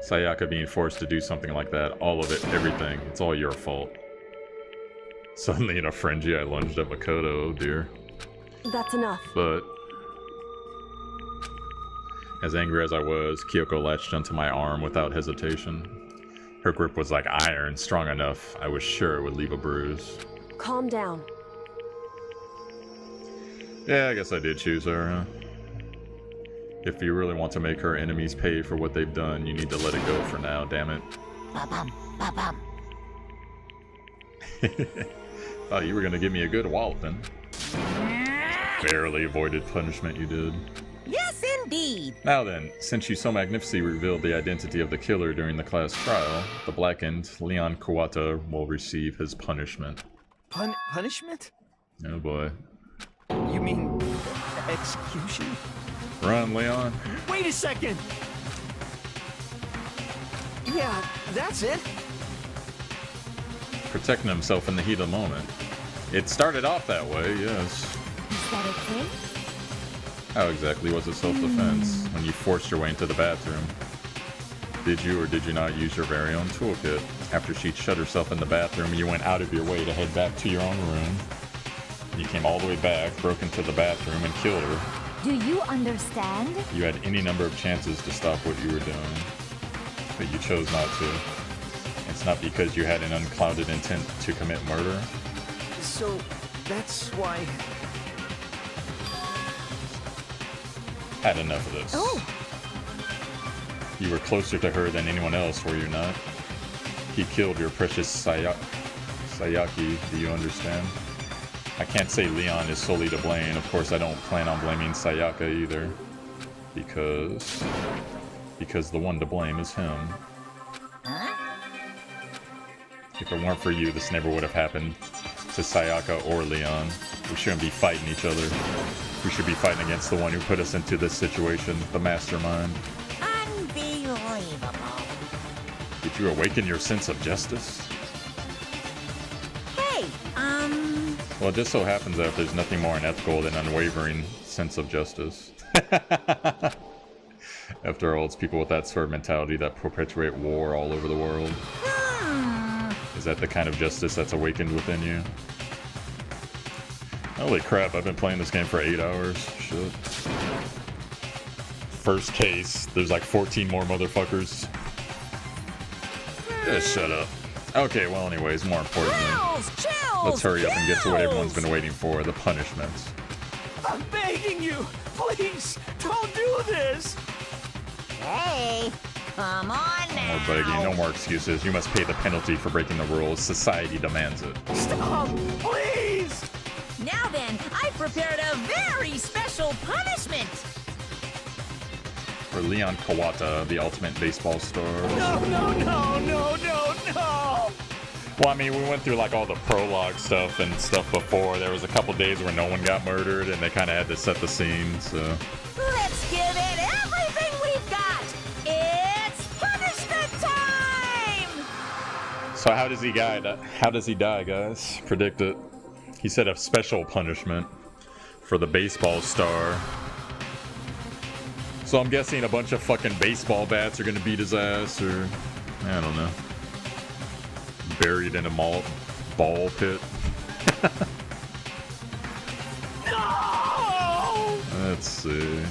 Sayaka being forced to do something like that. All of it, everything. It's all your fault. Suddenly in a frenzy, I lunged at Makoto. Oh dear. That's enough. But as angry as I was, Kyoko latched onto my arm without hesitation. Her grip was like iron, strong enough I was sure it would leave a bruise. Calm down. Yeah, I guess I did choose her, huh? If you really want to make her enemies pay for what they've done, you need to let it go for now, damn it. Ba-bum, ba-bum. Thought you were gonna give me a good walloping. Barely avoided punishment you did. Yes, indeed. Now then, since you so magnificently revealed the identity of the killer during the class trial, the blackened Leon Kawata will receive his punishment. Punishment? Oh boy. You mean execution? Run, Leon. Wait a second! Yeah, that's it. Protecting himself in the heat of the moment. It started off that way, yes. Is that okay? How exactly was it self-defense when you forced your way into the bathroom? Did you or did you not use your very own toolkit? After she'd shut herself in the bathroom, you went out of your way to head back to your own room. You came all the way back, broke into the bathroom, and killed her. Do you understand? You had any number of chances to stop what you were doing, but you chose not to. It's not because you had an unclouded intent to commit murder. So, that's why... Had enough of this. Oh. You were closer to her than anyone else, were you not? He killed your precious Sayaki, do you understand? I can't say Leon is solely to blame. Of course, I don't plan on blaming Sayaka either. Because the one to blame is him. Huh? If it weren't for you, this never would have happened to Sayaka or Leon. We shouldn't be fighting each other. We should be fighting against the one who put us into this situation, the mastermind. Unbelievable. Did you awaken your sense of justice? Hey, Well, it just so happens that there's nothing more unethical than unwavering sense of justice. After all, it's people with that sort of mentality that perpetuate war all over the world. Is that the kind of justice that's awakened within you? Holy crap, I've been playing this game for 8 hours. Shit. First case, there's like 14 more motherfuckers. Just shut up. Okay, well anyways, more importantly, let's hurry up and get to what everyone's been waiting for, the punishments. I'm begging you! Please, don't do this! Hey, come on No now. more begging, no more excuses. You must pay the penalty for breaking the rules. Society demands it. Stop! Please! Now then, I've prepared a very special punishment. For Leon Kawata, the ultimate baseball star. No, no, no, no, no, no! Well, I mean, we went through like all the prologue stuff and stuff before. There was a couple days where no one got murdered and they kind of had to set the scene, so... Let's give it everything we've got. It's punishment time! So how does he die? How does he die, guys? Predict it. He said a special punishment for the baseball star. So I'm guessing a bunch of fucking baseball bats are gonna beat his ass, or I don't know. Buried in a ball pit. No! Let's see.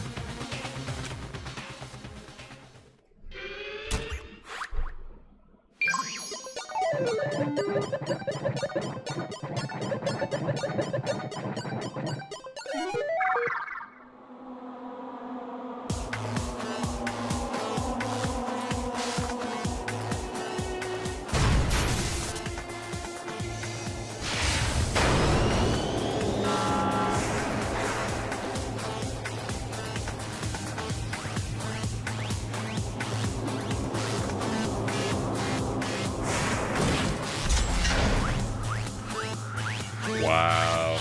Wow.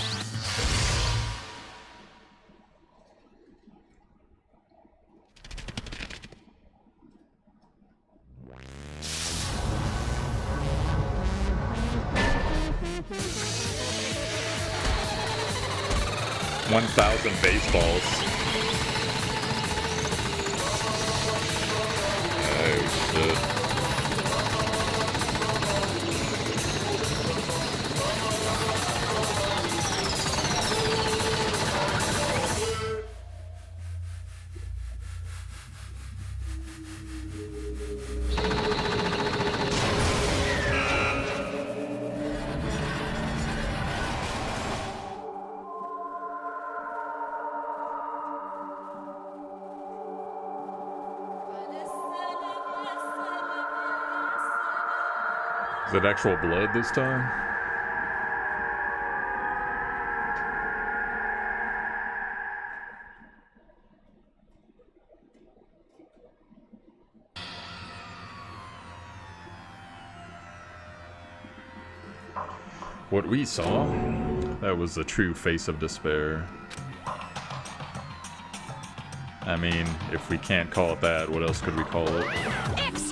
1,000 baseballs. Oh, shit. Is it actual blood this time? What we saw, that was the true face of despair. I mean, if we can't call it that, what else could we call it?